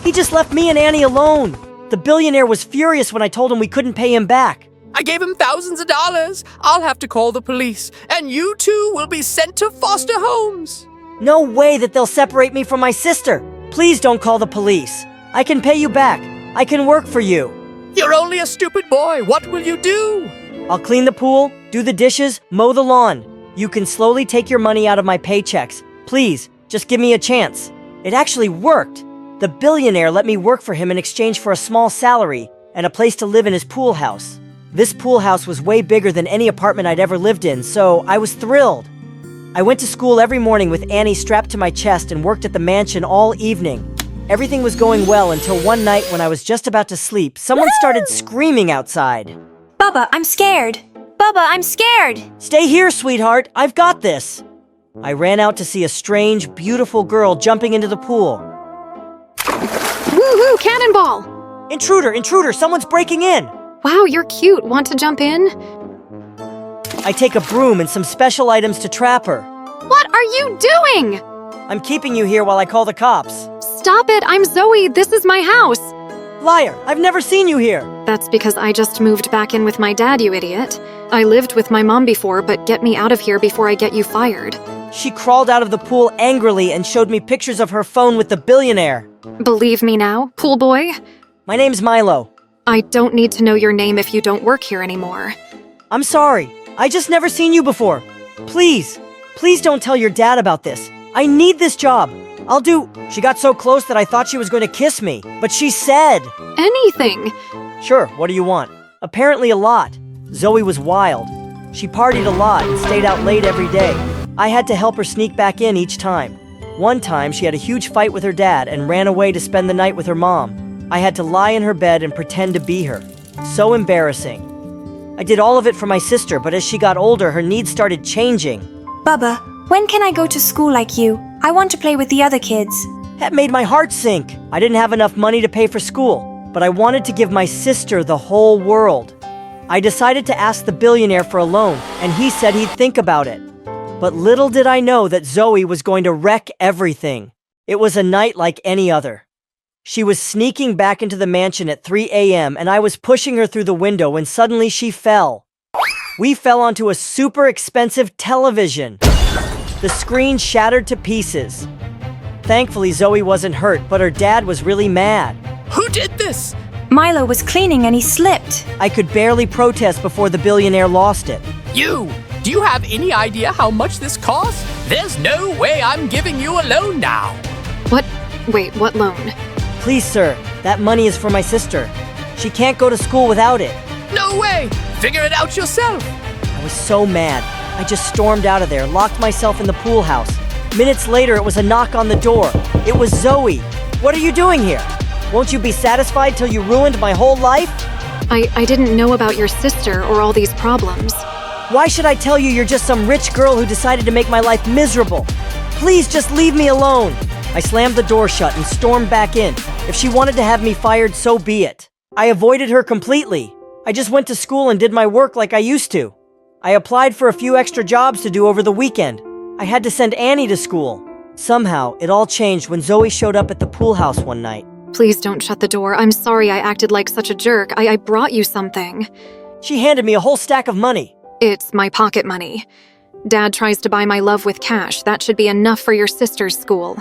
He just left me and Annie alone. The billionaire was furious when I told him we couldn't pay him back. I gave him thousands of dollars. I'll have to call the police, and you two will be sent to foster homes. No way that they'll separate me from my sister. Please don't call the police. I can pay you back. I can work for you. You're only a stupid boy. What will you do? I'll clean the pool, do the dishes, mow the lawn. You can slowly take your money out of my paychecks. Please, just give me a chance. It actually worked. The billionaire let me work for him in exchange for a small salary and a place to live in his pool house. This pool house was way bigger than any apartment I'd ever lived in, so I was thrilled. I went to school every morning with Annie strapped to my chest and worked at the mansion all evening. Everything was going well until one night when I was just about to sleep, someone started screaming outside. Bubba, I'm scared. Bubba, I'm scared. Stay here, sweetheart. I've got this. I ran out to see a strange, beautiful girl jumping into the pool. Woohoo, cannonball! Intruder, someone's breaking in. Wow, you're cute. Want to jump in? I take a broom and some special items to trap her. What are you doing? I'm keeping you here while I call the cops. Stop it, I'm Zoe. This is my house. Liar, I've never seen you here. That's because I just moved back in with my dad, you idiot. I lived with my mom before, but get me out of here before I get you fired. She crawled out of the pool angrily and showed me pictures of her phone with the billionaire. Believe me now, pool boy? My name's Milo. I don't need to know your name if you don't work here anymore. I'm sorry. I just never seen you before. Please don't tell your dad about this. I need this job. She got so close that I thought she was going to kiss me, but she said... Anything. Sure, what do you want? Apparently a lot. Zoe was wild. She partied a lot and stayed out late every day. I had to help her sneak back in each time. One time, she had a huge fight with her dad and ran away to spend the night with her mom. I had to lie in her bed and pretend to be her. So embarrassing. I did all of it for my sister, but as she got older, her needs started changing. Bubba, when can I go to school like you? I want to play with the other kids. That made my heart sink. I didn't have enough money to pay for school, but I wanted to give my sister the whole world. I decided to ask the billionaire for a loan, and he said he'd think about it. But little did I know that Zoe was going to wreck everything. It was a night like any other. She was sneaking back into the mansion at 3 a.m. and I was pushing her through the window when suddenly she fell. We fell onto a super expensive television. The screen shattered to pieces. Thankfully, Zoe wasn't hurt, but her dad was really mad. Who did this? Milo was cleaning and he slipped. I could barely protest before the billionaire lost it. You! Do you have any idea how much this costs? There's no way I'm giving you a loan now. What? Wait, what loan? Please, sir, that money is for my sister. She can't go to school without it. No way! Figure it out yourself. I was so mad. I just stormed out of there, locked myself in the pool house. Minutes later, it was a knock on the door. It was Zoe. What are you doing here? Won't you be satisfied till you ruined my whole life? I didn't know about your sister or all these problems. Why should I tell you you're just some rich girl who decided to make my life miserable? Please just leave me alone. I slammed the door shut and stormed back in. If she wanted to have me fired, so be it. I avoided her completely. I just went to school and did my work like I used to. I applied for a few extra jobs to do over the weekend. I had to send Annie to school. Somehow, it all changed when Zoe showed up at the pool house one night. Please don't shut the door. I'm sorry I acted like such a jerk. I brought you something. She handed me a whole stack of money. It's my pocket money. Dad tries to buy my love with cash. That should be enough for your sister's school.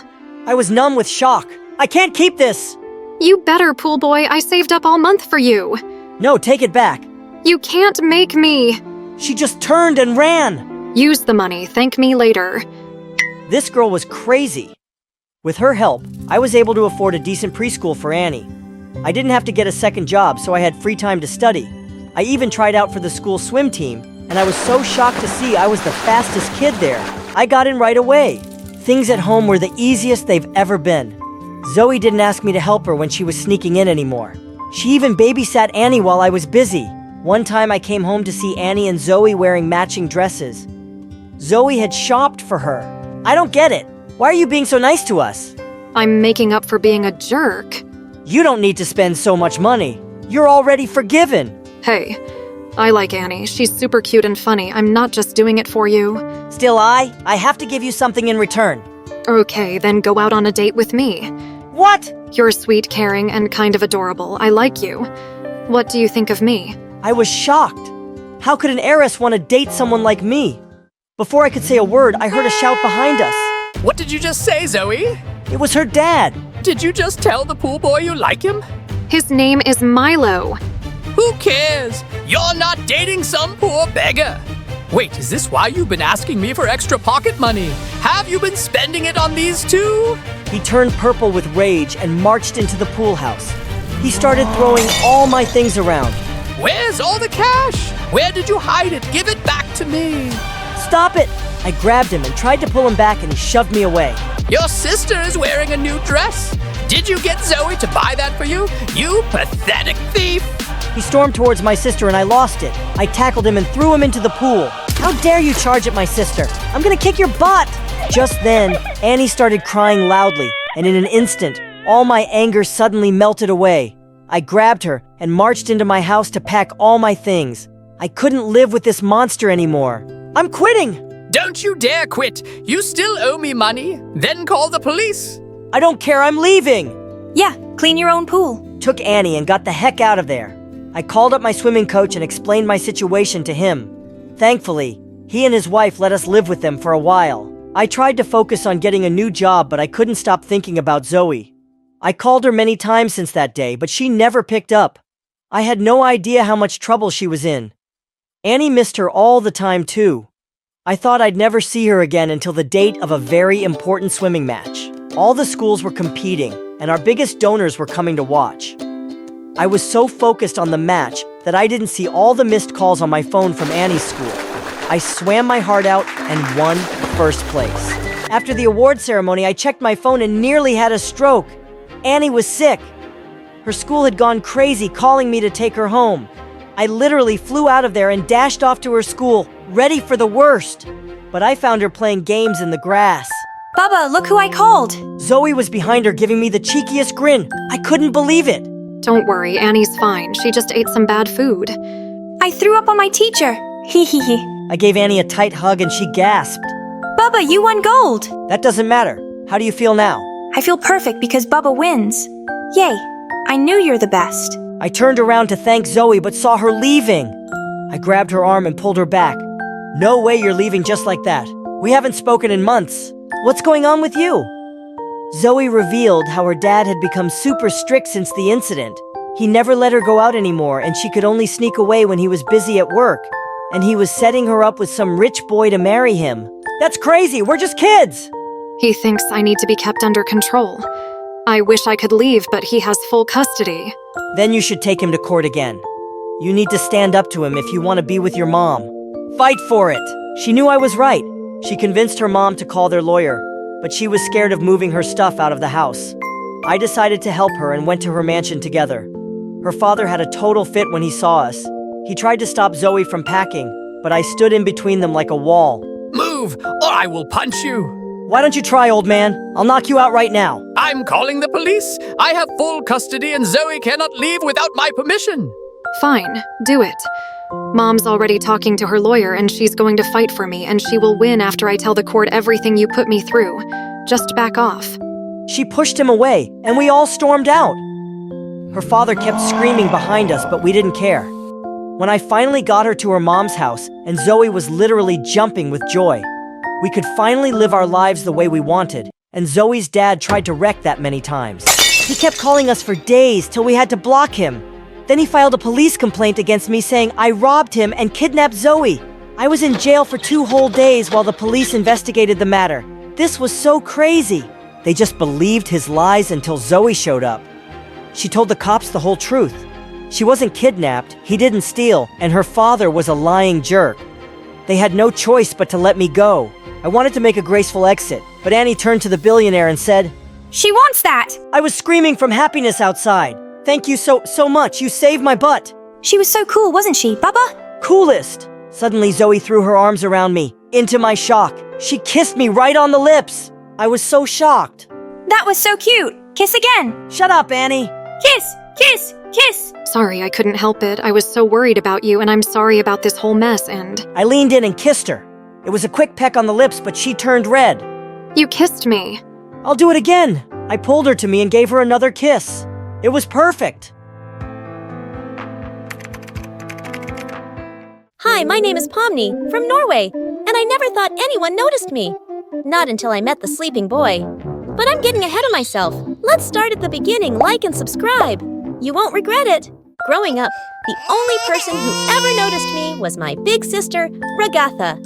I was numb with shock. I can't keep this! You better, pool boy. I saved up all month for you. No, take it back. You can't make me. She just turned and ran. Use the money. Thank me later. This girl was crazy. With her help, I was able to afford a decent preschool for Annie. I didn't have to get a second job, so I had free time to study. I even tried out for the school swim team, and I was so shocked to see I was the fastest kid there. I got in right away. Things at home were the easiest they've ever been. Zoe didn't ask me to help her when she was sneaking in anymore. She even babysat Annie while I was busy. One time I came home to see Annie and Zoe wearing matching dresses. Zoe had shopped for her. I don't get it. Why are you being so nice to us? I'm making up for being a jerk. You don't need to spend so much money. You're already forgiven. Hey, I like Annie. She's super cute and funny. I'm not just doing it for you. Still, I have to give you something in return. Okay, then go out on a date with me. What? You're sweet, caring, and kind of adorable. I like you. What do you think of me? I was shocked. How could an heiress want to date someone like me? Before I could say a word, I heard a shout behind us. What did you just say, Zoe? It was her dad. Did you just tell the pool boy you like him? His name is Milo. Who cares? You're not dating some poor beggar. Wait, is this why you've been asking me for extra pocket money? Have you been spending it on these two? He turned purple with rage and marched into the pool house. He started throwing all my things around. Where's all the cash? Where did you hide it? Give it back to me. Stop it! I grabbed him and tried to pull him back and he shoved me away. Your sister is wearing a new dress. Did you get Zoe to buy that for you? You pathetic thief! He stormed towards my sister and I lost it. I tackled him and threw him into the pool. How dare you charge at my sister? I'm gonna kick your butt! Just then, Annie started crying loudly, and in an instant, all my anger suddenly melted away. I grabbed her and marched into my house to pack all my things. I couldn't live with this monster anymore. I'm quitting! Don't you dare quit! You still owe me money. Then call the police. I don't care, I'm leaving! Yeah, clean your own pool. Took Annie and got the heck out of there. I called up my swimming coach and explained my situation to him. Thankfully, he and his wife let us live with them for a while. I tried to focus on getting a new job, but I couldn't stop thinking about Zoe. I called her many times since that day, but she never picked up. I had no idea how much trouble she was in. Annie missed her all the time too. I thought I'd never see her again until the date of a very important swimming match. All the schools were competing, and our biggest donors were coming to watch. I was so focused on the match that I didn't see all the missed calls on my phone from Annie's school. I swam my heart out and won first place. After the award ceremony, I checked my phone and nearly had a stroke. Annie was sick. Her school had gone crazy calling me to take her home. I literally flew out of there and dashed off to her school, ready for the worst. But I found her playing games in the grass. Bubba, look who I called. Zoe was behind her giving me the cheekiest grin. I couldn't believe it. Don't worry, Annie's fine. She just ate some bad food. I threw up on my teacher. Hee hee hee. I gave Annie a tight hug and she gasped. Bubba, you won gold. That doesn't matter. How do you feel now? I feel perfect because Bubba wins. Yay. I knew you're the best. I turned around to thank Zoe but saw her leaving. I grabbed her arm and pulled her back. No way you're leaving just like that. We haven't spoken in months. What's going on with you? Zoe revealed how her dad had become super strict since the incident. He never let her go out anymore and she could only sneak away when he was busy at work. And he was setting her up with some rich boy to marry him. That's crazy, we're just kids! He thinks I need to be kept under control. I wish I could leave, but he has full custody. Then you should take him to court again. You need to stand up to him if you want to be with your mom. Fight for it! She knew I was right. She convinced her mom to call their lawyer, but she was scared of moving her stuff out of the house. I decided to help her and went to her mansion together. Her father had a total fit when he saw us. He tried to stop Zoe from packing, but I stood in between them like a wall. Move, or I will punch you. Why don't you try, old man? I'll knock you out right now. I'm calling the police. I have full custody and Zoe cannot leave without my permission. Fine, do it. Mom's already talking to her lawyer and she's going to fight for me and she will win after I tell the court everything you put me through. Just back off. She pushed him away and we all stormed out. Her father kept screaming behind us, but we didn't care. When I finally got her to her mom's house, and Zoe was literally jumping with joy. We could finally live our lives the way we wanted, and Zoe's dad tried to wreck that many times. He kept calling us for days till we had to block him. Then he filed a police complaint against me saying I robbed him and kidnapped Zoe. I was in jail for 2 whole days while the police investigated the matter. This was so crazy. They just believed his lies until Zoe showed up. She told the cops the whole truth. She wasn't kidnapped, he didn't steal, and her father was a lying jerk. They had no choice but to let me go. I wanted to make a graceful exit, but Annie turned to the billionaire and said, She wants that! I was screaming from happiness outside. Thank you so much, you saved my butt. She was so cool, wasn't she, Bubba? Coolest! Suddenly Zoe threw her arms around me. Into my shock, she kissed me right on the lips. I was so shocked. That was so cute! Kiss again! Shut up, Annie! Kiss! Kiss! Kiss! Sorry, I couldn't help it. I was so worried about you, and I'm sorry about this whole mess, and... I leaned in and kissed her. It was a quick peck on the lips, but she turned red. You kissed me. I'll do it again. I pulled her to me and gave her another kiss. It was perfect. Hi, my name is Pomni, from Norway, and I never thought anyone noticed me. Not until I met the sleeping boy. But I'm getting ahead of myself. Let's start at the beginning, like and subscribe. You won't regret it. Growing up, the only person who ever noticed me was my big sister, Ragatha.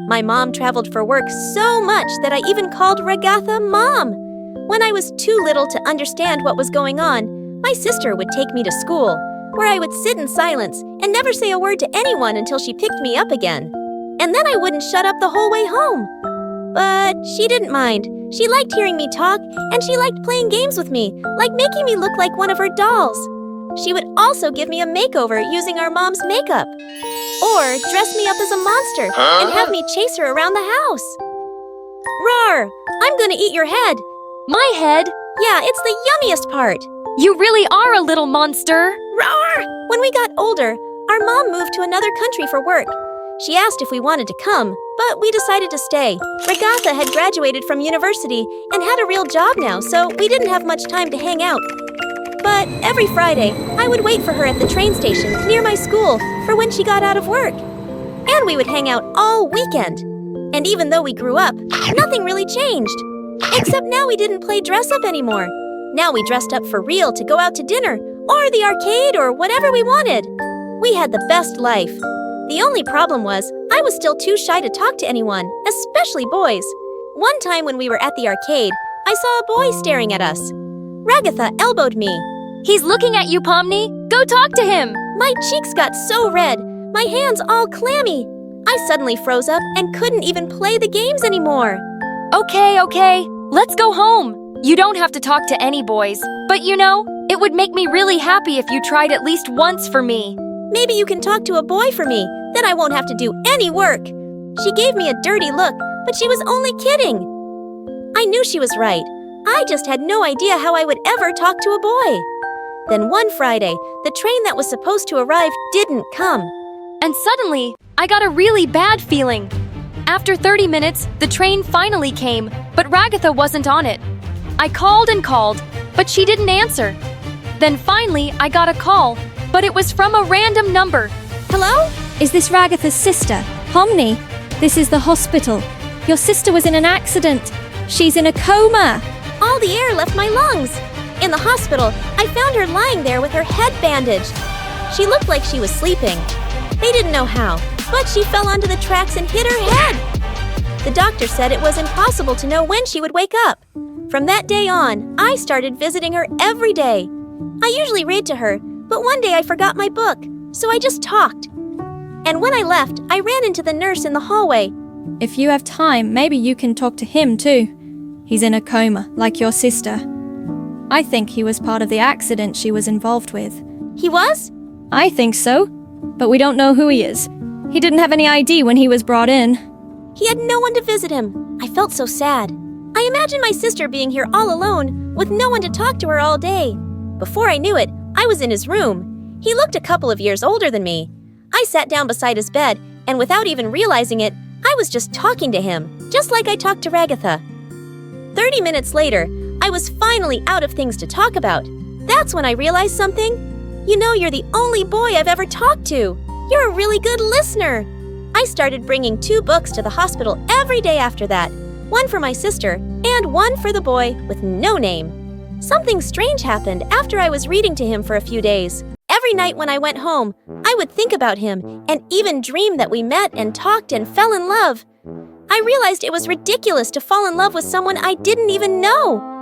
My mom traveled for work so much that I even called Ragatha Mom. When I was too little to understand what was going on, my sister would take me to school, where I would sit in silence and never say a word to anyone until she picked me up again. And then I wouldn't shut up the whole way home. But she didn't mind. She liked hearing me talk, and she liked playing games with me, like making me look like one of her dolls. She would also give me a makeover using our mom's makeup. Or dress me up as a monster and have me chase her around the house. Roar! I'm gonna eat your head. My head? Yeah, it's the yummiest part. You really are a little monster. Roar! When we got older, our mom moved to another country for work. She asked if we wanted to come, but we decided to stay. Ragatha had graduated from university and had a real job now, so we didn't have much time to hang out. But every Friday, I would wait for her at the train station near my school for when she got out of work. And we would hang out all weekend. And even though we grew up, nothing really changed. Except now we didn't play dress up anymore. Now we dressed up for real to go out to dinner, or the arcade, or whatever we wanted. We had the best life. The only problem was, I was still too shy to talk to anyone, especially boys. One time when we were at the arcade, I saw a boy staring at us. Ragatha elbowed me. He's looking at you, Pomni. Go talk to him. My cheeks got so red, my hands all clammy. I suddenly froze up and couldn't even play the games anymore. Okay, let's go home. You don't have to talk to any boys, but you know, it would make me really happy if you tried at least once for me. Maybe you can talk to a boy for me, then I won't have to do any work. She gave me a dirty look, but she was only kidding. I knew she was right. I just had no idea how I would ever talk to a boy. Then one Friday, the train that was supposed to arrive didn't come. And suddenly, I got a really bad feeling. After 30 minutes, the train finally came, but Ragatha wasn't on it. I called and called, but she didn't answer. Then finally, I got a call, but it was from a random number. Hello? Is this Ragatha's sister, Homni? This is the hospital. Your sister was in an accident. She's in a coma. All the air left my lungs. In the hospital, I found her lying there with her head bandaged. She looked like she was sleeping. They didn't know how, but she fell onto the tracks and hit her head. The doctor said it was impossible to know when she would wake up. From that day on, I started visiting her every day. I usually read to her, but one day I forgot my book, so I just talked. And when I left, I ran into the nurse in the hallway. If you have time, maybe you can talk to him too. He's in a coma, like your sister. I think he was part of the accident she was involved with. He was? I think so, but we don't know who he is. He didn't have any ID when he was brought in. He had no one to visit him. I felt so sad. I imagined my sister being here all alone, with no one to talk to her all day. Before I knew it, I was in his room. He looked a couple of years older than me. I sat down beside his bed, and without even realizing it, I was just talking to him, just like I talked to Ragatha. 30 minutes later, I was finally out of things to talk about. That's when I realized something. You know, you're the only boy I've ever talked to. You're a really good listener. I started bringing 2 books to the hospital every day after that. One for my sister, and one for the boy with no name. Something strange happened after I was reading to him for a few days. Every night when I went home, I would think about him and even dream that we met and talked and fell in love. I realized it was ridiculous to fall in love with someone I didn't even know.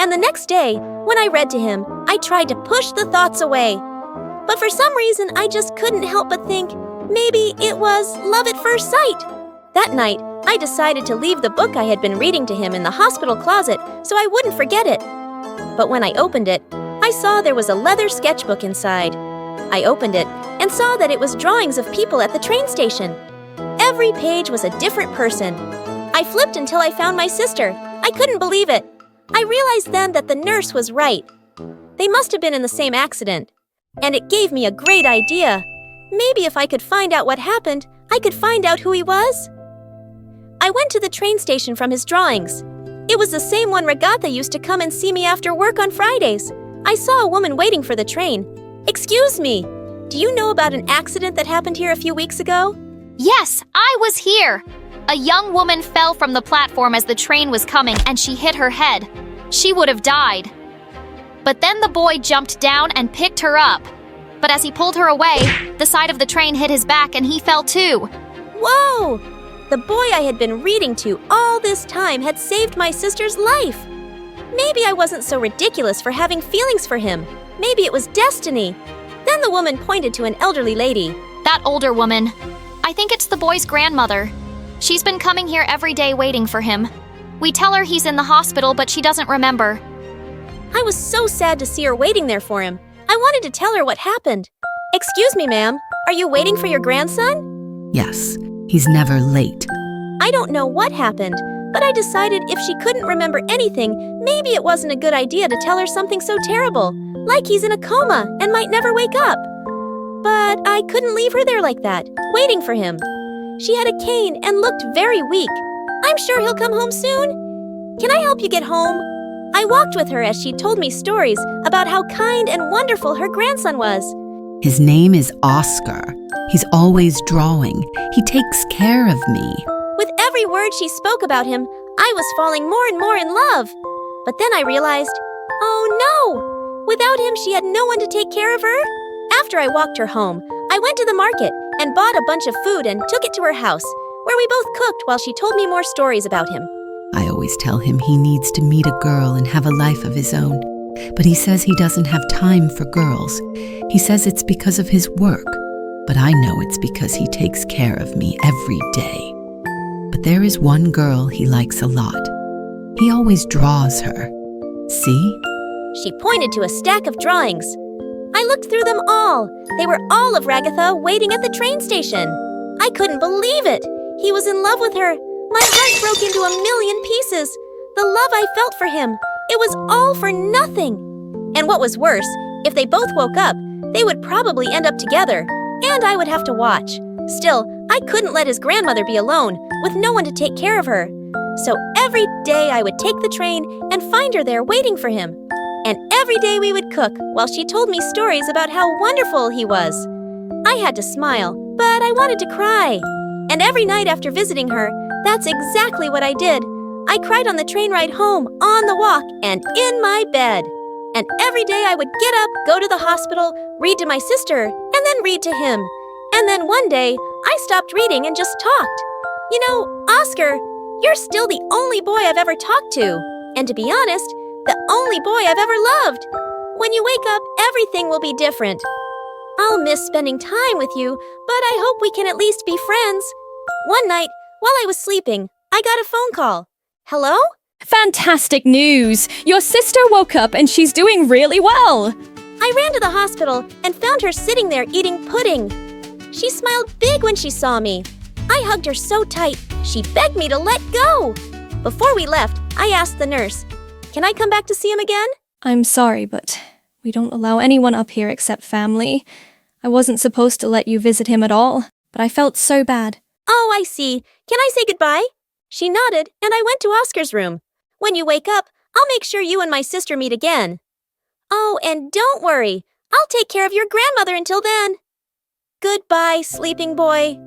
And the next day, when I read to him, I tried to push the thoughts away. But for some reason, I just couldn't help but think maybe it was love at first sight. That night, I decided to leave the book I had been reading to him in the hospital closet so I wouldn't forget it. But when I opened it, I saw there was a leather sketchbook inside. I opened it and saw that it was drawings of people at the train station. Every page was a different person. I flipped until I found my sister. I couldn't believe it. I realized then that the nurse was right. They must have been in the same accident. And it gave me a great idea. Maybe if I could find out what happened, I could find out who he was. I went to the train station from his drawings. It was the same one Ragatha used to come and see me after work on Fridays. I saw a woman waiting for the train. Excuse me, do you know about an accident that happened here a few weeks ago? Yes, I was here. A young woman fell from the platform as the train was coming and she hit her head. She would have died. But then the boy jumped down and picked her up. But as he pulled her away, the side of the train hit his back and he fell too. Whoa! The boy I had been reading to all this time had saved my sister's life. Maybe I wasn't so ridiculous for having feelings for him. Maybe it was destiny. Then the woman pointed to an elderly lady. That older woman. I think it's the boy's grandmother. She's been coming here every day waiting for him. We tell her he's in the hospital, but she doesn't remember. I was so sad to see her waiting there for him. I wanted to tell her what happened. Excuse me, ma'am. Are you waiting for your grandson? Yes, he's never late. I don't know what happened, but I decided if she couldn't remember anything, maybe it wasn't a good idea to tell her something so terrible, like he's in a coma and might never wake up. But I couldn't leave her there like that, waiting for him. She had a cane and looked very weak. I'm sure he'll come home soon. Can I help you get home? I walked with her as she told me stories about how kind and wonderful her grandson was. His name is Oscar. He's always drawing. He takes care of me. With every word she spoke about him, I was falling more and more in love. But then I realized, oh no! Without him, she had no one to take care of her. After I walked her home, I went to the market and bought a bunch of food and took it to her house, where we both cooked while she told me more stories about him. I always tell him he needs to meet a girl and have a life of his own. But he says he doesn't have time for girls. He says it's because of his work, but I know it's because he takes care of me every day. But there is one girl he likes a lot. He always draws her. See? She pointed to a stack of drawings. I looked through them all. They were all of Ragatha waiting at the train station. I couldn't believe it. He was in love with her. My heart broke into a million pieces. The love I felt for him, it was all for nothing. And what was worse, if they both woke up, they would probably end up together, and I would have to watch. Still, I couldn't let his grandmother be alone, with no one to take care of her. So every day I would take the train and find her there waiting for him. And every day we would cook while she told me stories about how wonderful he was. I had to smile, but I wanted to cry. And every night after visiting her, that's exactly what I did. I cried on the train ride home, on the walk, and in my bed. And every day I would get up, go to the hospital, read to my sister, and then read to him. And then one day, I stopped reading and just talked. You know, Oscar, you're still the only boy I've ever talked to. And to be honest, the only boy I've ever loved. When you wake up, everything will be different. I'll miss spending time with you, but I hope we can at least be friends. One night, while I was sleeping, I got a phone call. Hello? Fantastic news! Your sister woke up and she's doing really well! I ran to the hospital and found her sitting there eating pudding. She smiled big when she saw me. I hugged her so tight, she begged me to let go. Before we left, I asked the nurse, "Can I come back to see him again?" I'm sorry, but we don't allow anyone up here except family. I wasn't supposed to let you visit him at all, but I felt so bad. Oh, I see. Can I say goodbye? She nodded, and I went to Oscar's room. When you wake up, I'll make sure you and my sister meet again. Oh, and don't worry. I'll take care of your grandmother until then. Goodbye, sleeping boy.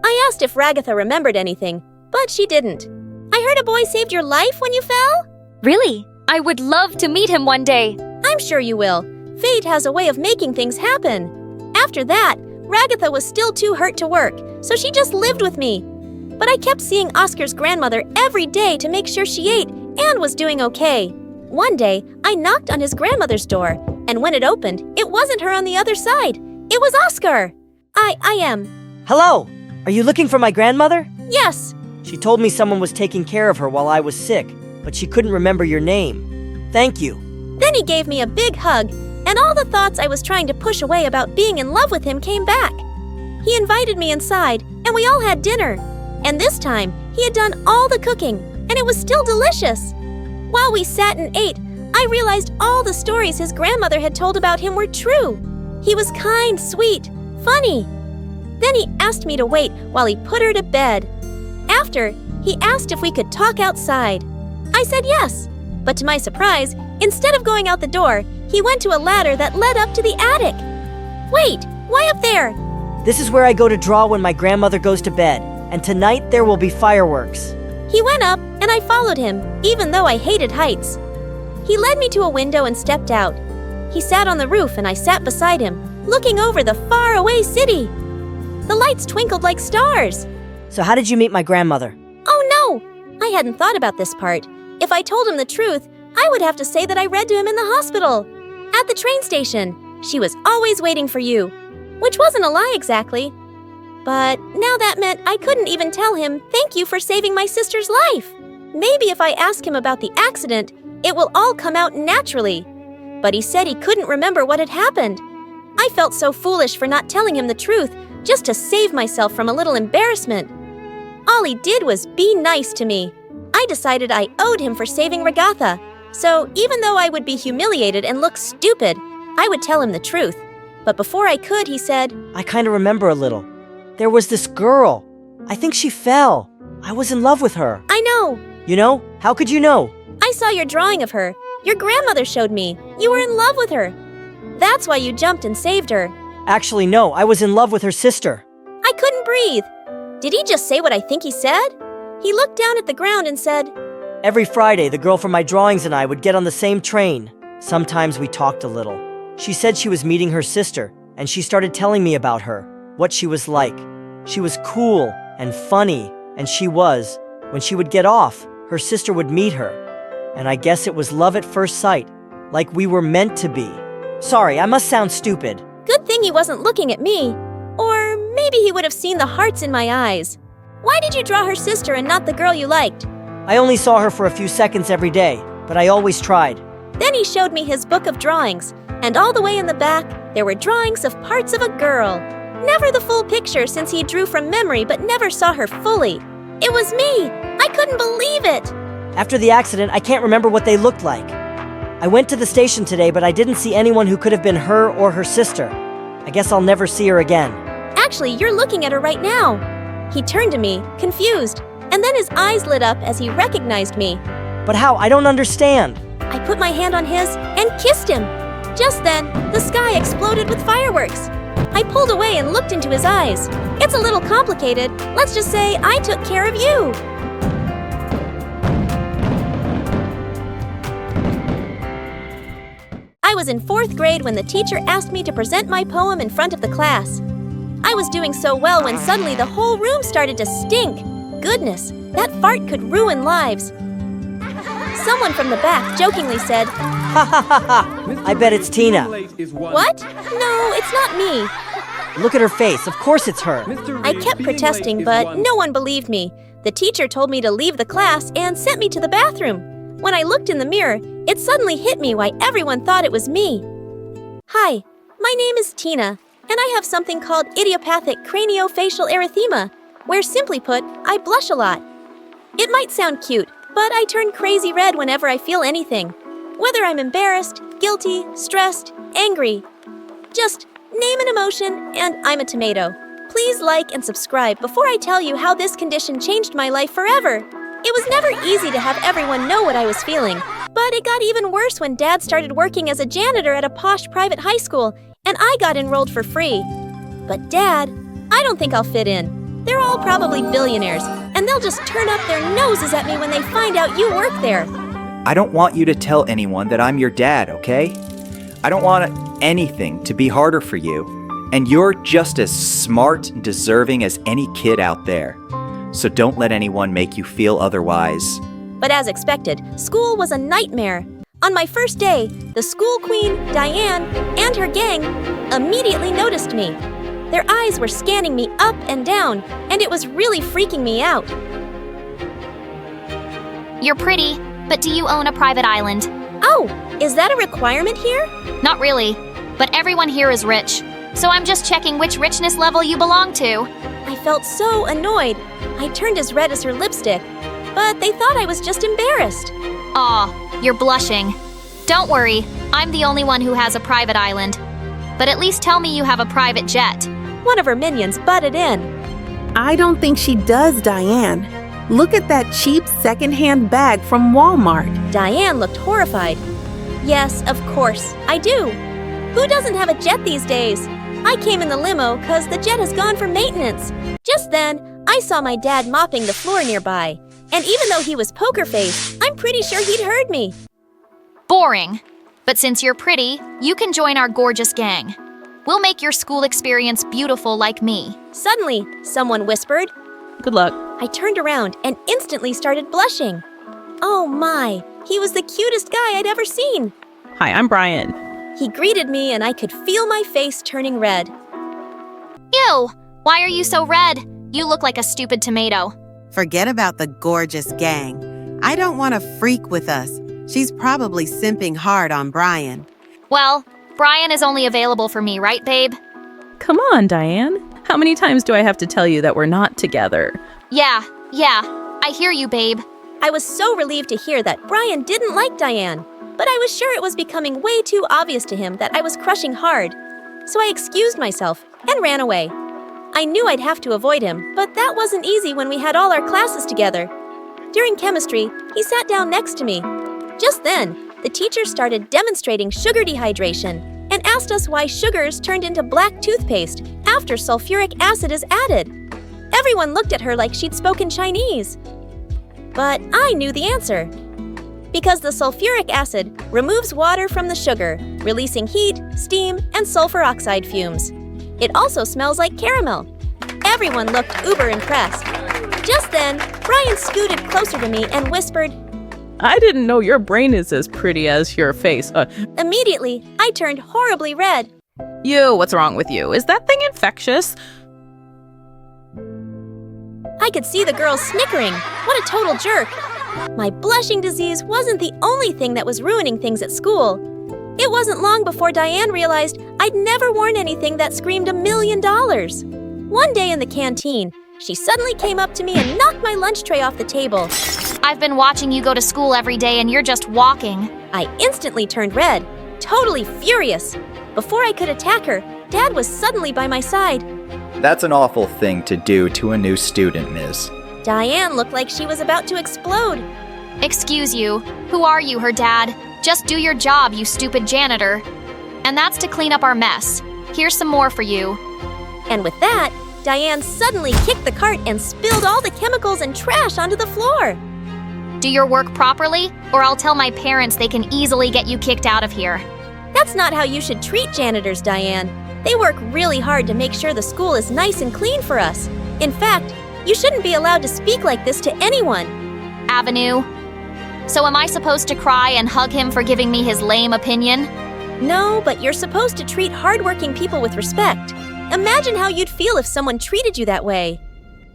I asked if Ragatha remembered anything, but she didn't. I heard a boy saved your life when you fell? Really? I would love to meet him one day. I'm sure you will. Fate has a way of making things happen. After that, Ragatha was still too hurt to work, so she just lived with me. But I kept seeing Oscar's grandmother every day to make sure she ate and was doing okay. One day, I knocked on his grandmother's door, and when it opened, it wasn't her on the other side. It was Oscar. I am. Hello! Are you looking for my grandmother? Yes. She told me someone was taking care of her while I was sick, but she couldn't remember your name. Thank you. Then he gave me a big hug, and all the thoughts I was trying to push away about being in love with him came back. He invited me inside, and we all had dinner. And this time, he had done all the cooking, and it was still delicious. While we sat and ate, I realized all the stories his grandmother had told about him were true. He was kind, sweet, funny. Then he asked me to wait while he put her to bed. After, he asked if we could talk outside. I said yes, but to my surprise, instead of going out the door, he went to a ladder that led up to the attic. Wait, why up there? This is where I go to draw when my grandmother goes to bed, and tonight there will be fireworks. He went up, and I followed him, even though I hated heights. He led me to a window and stepped out. He sat on the roof, and I sat beside him, looking over the faraway city. The lights twinkled like stars. So how did you meet my grandmother? Oh no! I hadn't thought about this part. If I told him the truth, I would have to say that I read to him in the hospital. At the train station. She was always waiting for you. Which wasn't a lie exactly. But now that meant I couldn't even tell him thank you for saving my sister's life. Maybe if I ask him about the accident, it will all come out naturally. But he said he couldn't remember what had happened. I felt so foolish for not telling him the truth, just to save myself from a little embarrassment. All he did was be nice to me. I decided I owed him for saving Ragatha. So even though I would be humiliated and look stupid, I would tell him the truth. But before I could, he said, I kind of remember a little. There was this girl. I think she fell. I was in love with her. I know. You know? How could you know? I saw your drawing of her. Your grandmother showed me. You were in love with her. That's why you jumped and saved her. Actually, no. I was in love with her sister. I couldn't breathe. Did he just say what I think he said? He looked down at the ground and said, Every Friday, the girl from my drawings and I would get on the same train. Sometimes we talked a little. She said she was meeting her sister, and she started telling me about her, what she was like. She was cool and funny, and when she would get off, her sister would meet her. And I guess it was love at first sight. Like we were meant to be. Sorry, I must sound stupid. Good thing he wasn't looking at me. Or maybe he would have seen the hearts in my eyes. Why did you draw her sister and not the girl you liked? I only saw her for a few seconds every day, but I always tried. Then he showed me his book of drawings, and all the way in the back, there were drawings of parts of a girl. Never the full picture since he drew from memory but never saw her fully. It was me! I couldn't believe it! After the accident, I can't remember what they looked like. I went to the station today, but I didn't see anyone who could have been her or her sister. I guess I'll never see her again. Actually, you're looking at her right now. He turned to me, confused, and then his eyes lit up as he recognized me. But how? I don't understand. I put my hand on his and kissed him. Just then, the sky exploded with fireworks. I pulled away and looked into his eyes. It's a little complicated. Let's just say I took care of you. I was in 4th grade when the teacher asked me to present my poem in front of the class. I was doing so well when suddenly the whole room started to stink. Goodness, that fart could ruin lives. Someone from the back jokingly said, "Ha ha ha ha! I bet it's Tina." What? No, it's not me. Look at her face. Of course it's her. I kept protesting, but no one believed me. The teacher told me to leave the class and sent me to the bathroom. When I looked in the mirror, it suddenly hit me why everyone thought it was me. Hi, my name is Tina, and I have something called idiopathic craniofacial erythema, where simply put, I blush a lot. It might sound cute, but I turn crazy red whenever I feel anything. Whether I'm embarrassed, guilty, stressed, angry. Just name an emotion, and I'm a tomato. Please like and subscribe before I tell you how this condition changed my life forever. It was never easy to have everyone know what I was feeling, but it got even worse when Dad started working as a janitor at a posh private high school, and I got enrolled for free. But Dad, I don't think I'll fit in. They're all probably billionaires, and they'll just turn up their noses at me when they find out you work there. I don't want you to tell anyone that I'm your dad, okay? I don't want anything to be harder for you. And you're just as smart and deserving as any kid out there. So don't let anyone make you feel otherwise. But as expected, school was a nightmare. On my first day, the school queen, Diane, and her gang immediately noticed me. Their eyes were scanning me up and down, and it was really freaking me out. You're pretty, but do you own a private island? Oh, is that a requirement here? Not really, but everyone here is rich. So I'm just checking which richness level you belong to. I felt so annoyed. I turned as red as her lipstick, but they thought I was just embarrassed. Aw, you're blushing. Don't worry, I'm the only one who has a private island. But at least tell me you have a private jet. One of her minions butted in. I don't think she does, Diane. Look at that cheap secondhand bag from Walmart. Diane looked horrified. Yes, of course, I do. Who doesn't have a jet these days? I came in the limo because the jet has gone for maintenance. Just then, I saw my dad mopping the floor nearby. And even though he was poker-faced, I'm pretty sure he'd heard me. Boring. But since you're pretty, you can join our gorgeous gang. We'll make your school experience beautiful like me. Suddenly, someone whispered. Good luck. I turned around and instantly started blushing. Oh my, he was the cutest guy I'd ever seen. Hi, I'm Brian. He greeted me and I could feel my face turning red. Ew! Why are you so red? You look like a stupid tomato. Forget about the gorgeous gang. I don't want a freak with us. She's probably simping hard on Brian. Well, Brian is only available for me, right, babe? Come on, Diane. How many times do I have to tell you that we're not together? Yeah, I hear you, babe. I was so relieved to hear that Brian didn't like Diane, but I was sure it was becoming way too obvious to him that I was crushing hard. So I excused myself and ran away. I knew I'd have to avoid him, but that wasn't easy when we had all our classes together. During chemistry, he sat down next to me. Just then, the teacher started demonstrating sugar dehydration and asked us why sugars turned into black toothpaste after sulfuric acid is added. Everyone looked at her like she'd spoken Chinese. But I knew the answer. Because the sulfuric acid removes water from the sugar, releasing heat, steam, and sulfur oxide fumes. It also smells like caramel. Everyone looked uber impressed. Just then, Brian scooted closer to me and whispered, I didn't know your brain is as pretty as your face. Immediately, I turned horribly red. What's wrong with you? Is that thing infectious? I could see the girls snickering. What a total jerk. My blushing disease wasn't the only thing that was ruining things at school. It wasn't long before Diane realized I'd never worn anything that screamed $1 million. One day in the canteen, she suddenly came up to me and knocked my lunch tray off the table. I've been watching you go to school every day and you're just walking. I instantly turned red, totally furious. Before I could attack her, Dad was suddenly by my side. That's an awful thing to do to a new student, Miss. Diane looked like she was about to explode. Excuse you. Who are you, her dad? Just do your job, you stupid janitor. And that's to clean up our mess. Here's some more for you. And with that, Diane suddenly kicked the cart and spilled all the chemicals and trash onto the floor. Do your work properly, or I'll tell my parents they can easily get you kicked out of here. That's not how you should treat janitors, Diane. They work really hard to make sure the school is nice and clean for us. In fact, you shouldn't be allowed to speak like this to anyone. Avenue. So am I supposed to cry and hug him for giving me his lame opinion? No, but you're supposed to treat hardworking people with respect. Imagine how you'd feel if someone treated you that way.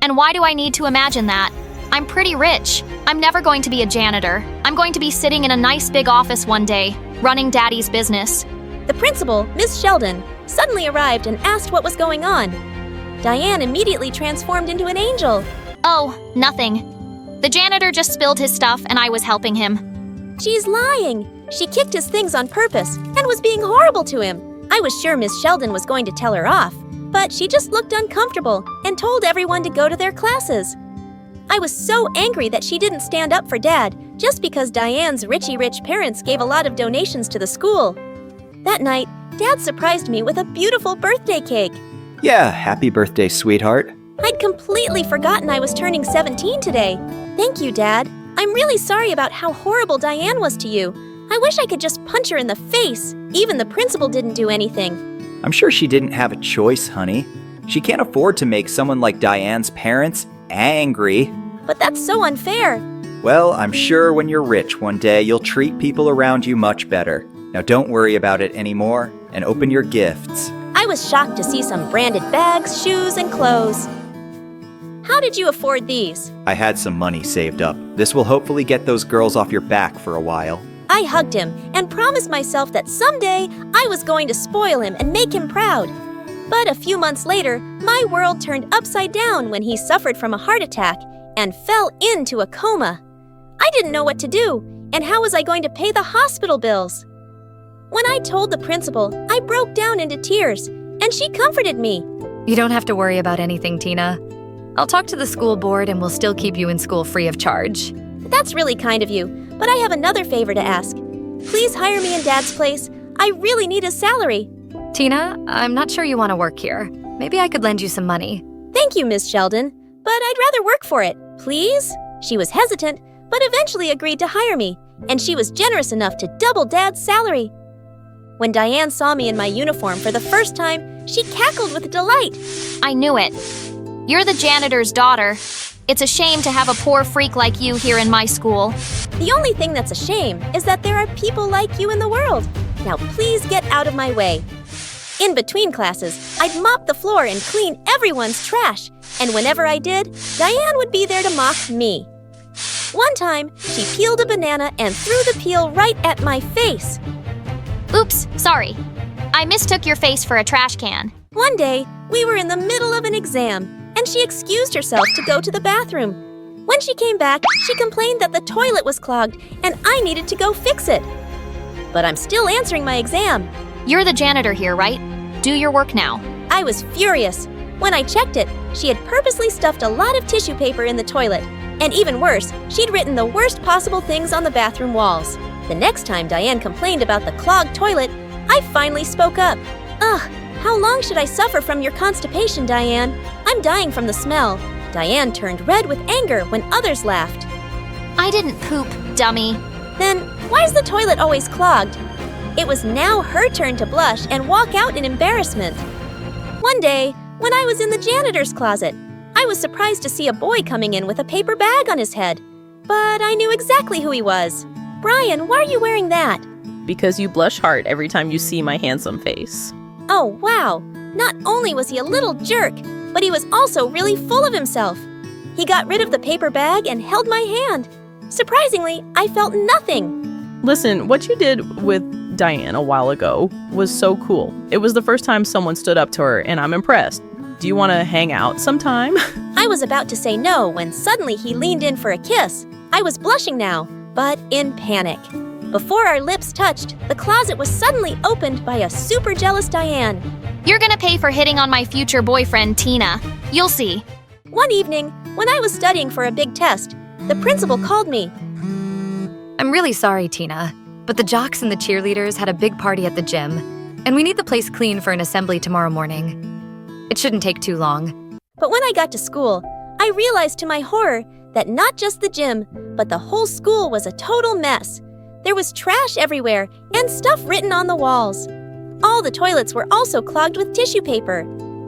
And why do I need to imagine that? I'm pretty rich. I'm never going to be a janitor. I'm going to be sitting in a nice big office one day, running Daddy's business. The principal, Miss Sheldon, suddenly arrived and asked what was going on. Diane immediately transformed into an angel. Oh, nothing. The janitor just spilled his stuff and I was helping him. She's lying. She kicked his things on purpose and was being horrible to him. I was sure Miss Sheldon was going to tell her off, but she just looked uncomfortable and told everyone to go to their classes. I was so angry that she didn't stand up for Dad just because Diane's rich parents gave a lot of donations to the school. That night, Dad surprised me with a beautiful birthday cake. Yeah, happy birthday, sweetheart. I'd completely forgotten I was turning 17 today. Thank you, Dad. I'm really sorry about how horrible Diane was to you. I wish I could just punch her in the face. Even the principal didn't do anything. I'm sure she didn't have a choice, honey. She can't afford to make someone like Diane's parents angry. But that's so unfair. Well, I'm sure when you're rich one day, you'll treat people around you much better. Now don't worry about it anymore and open your gifts. I was shocked to see some branded bags, shoes, and clothes. How did you afford these? I had some money saved up. This will hopefully get those girls off your back for a while. I hugged him and promised myself that someday I was going to spoil him and make him proud. But a few months later, my world turned upside down when he suffered from a heart attack and fell into a coma. I didn't know what to do, and how was I going to pay the hospital bills? When I told the principal, I broke down into tears, and she comforted me. You don't have to worry about anything, Tina. I'll talk to the school board and we'll still keep you in school free of charge. That's really kind of you, but I have another favor to ask. Please hire me in Dad's place. I really need a salary. Tina, I'm not sure you want to work here. Maybe I could lend you some money. Thank you, Miss Sheldon, but I'd rather work for it. Please? She was hesitant, but eventually agreed to hire me, and she was generous enough to double Dad's salary. When Diane saw me in my uniform for the first time, she cackled with delight. I knew it. You're the janitor's daughter. It's a shame to have a poor freak like you here in my school. The only thing that's a shame is that there are people like you in the world. Now please get out of my way. In between classes, I'd mop the floor and clean everyone's trash, and whenever I did, Diane would be there to mock me. One time, she peeled a banana and threw the peel right at my face. Oops, sorry. I mistook your face for a trash can. One day, we were in the middle of an exam, and she excused herself to go to the bathroom. When she came back, she complained that the toilet was clogged and I needed to go fix it. But I'm still answering my exam. You're the janitor here, right? Do your work now. I was furious. When I checked it, she had purposely stuffed a lot of tissue paper in the toilet. And even worse, she'd written the worst possible things on the bathroom walls. The next time Diane complained about the clogged toilet, I finally spoke up. Ugh, how long should I suffer from your constipation, Diane? I'm dying from the smell. Diane turned red with anger when others laughed. I didn't poop, dummy. Then why is the toilet always clogged? It was now her turn to blush and walk out in embarrassment. One day, when I was in the janitor's closet, I was surprised to see a boy coming in with a paper bag on his head. but I knew exactly who he was. Brian, why are you wearing that? Because you blush hard every time you see my handsome face. Oh, wow. Not only was he a little jerk, but he was also really full of himself. He got rid of the paper bag and held my hand. Surprisingly, I felt nothing. Listen, what you did with Diane a while ago was so cool. It was the first time someone stood up to her, and I'm impressed. Do you want to hang out sometime? I was about to say no when suddenly he leaned in for a kiss. I was blushing now, but in panic. Before our lips touched, the closet was suddenly opened by a super jealous Diane. You're gonna pay for hitting on my future boyfriend, Tina. You'll see. One evening, when I was studying for a big test, the principal called me. I'm really sorry, Tina, but the jocks and the cheerleaders had a big party at the gym, and we need the place clean for an assembly tomorrow morning. It shouldn't take too long. But when I got to school, I realized to my horror that not just the gym, but the whole school was a total mess. There was trash everywhere and stuff written on the walls. All the toilets were also clogged with tissue paper.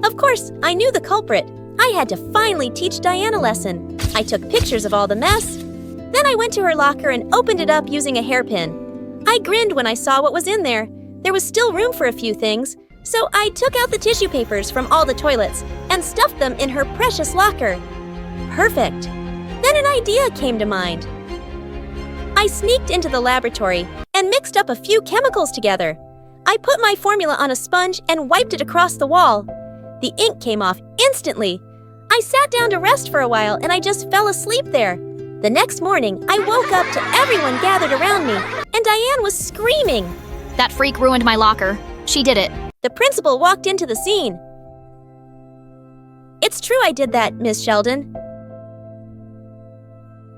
Of course, I knew the culprit. I had to finally teach Diane a lesson. I took pictures of all the mess. Then I went to her locker and opened it up using a hairpin. I grinned when I saw what was in there. There was still room for a few things, so I took out the tissue papers from all the toilets and stuffed them in her precious locker. Perfect. Then an idea came to mind. I sneaked into the laboratory and mixed up a few chemicals together. I put my formula on a sponge and wiped it across the wall. The ink came off instantly. I sat down to rest for a while and I just fell asleep there. The next morning, I woke up to everyone gathered around me, and Diane was screaming. That freak ruined my locker. She did it. The principal walked into the scene. It's true I did that, Miss Sheldon.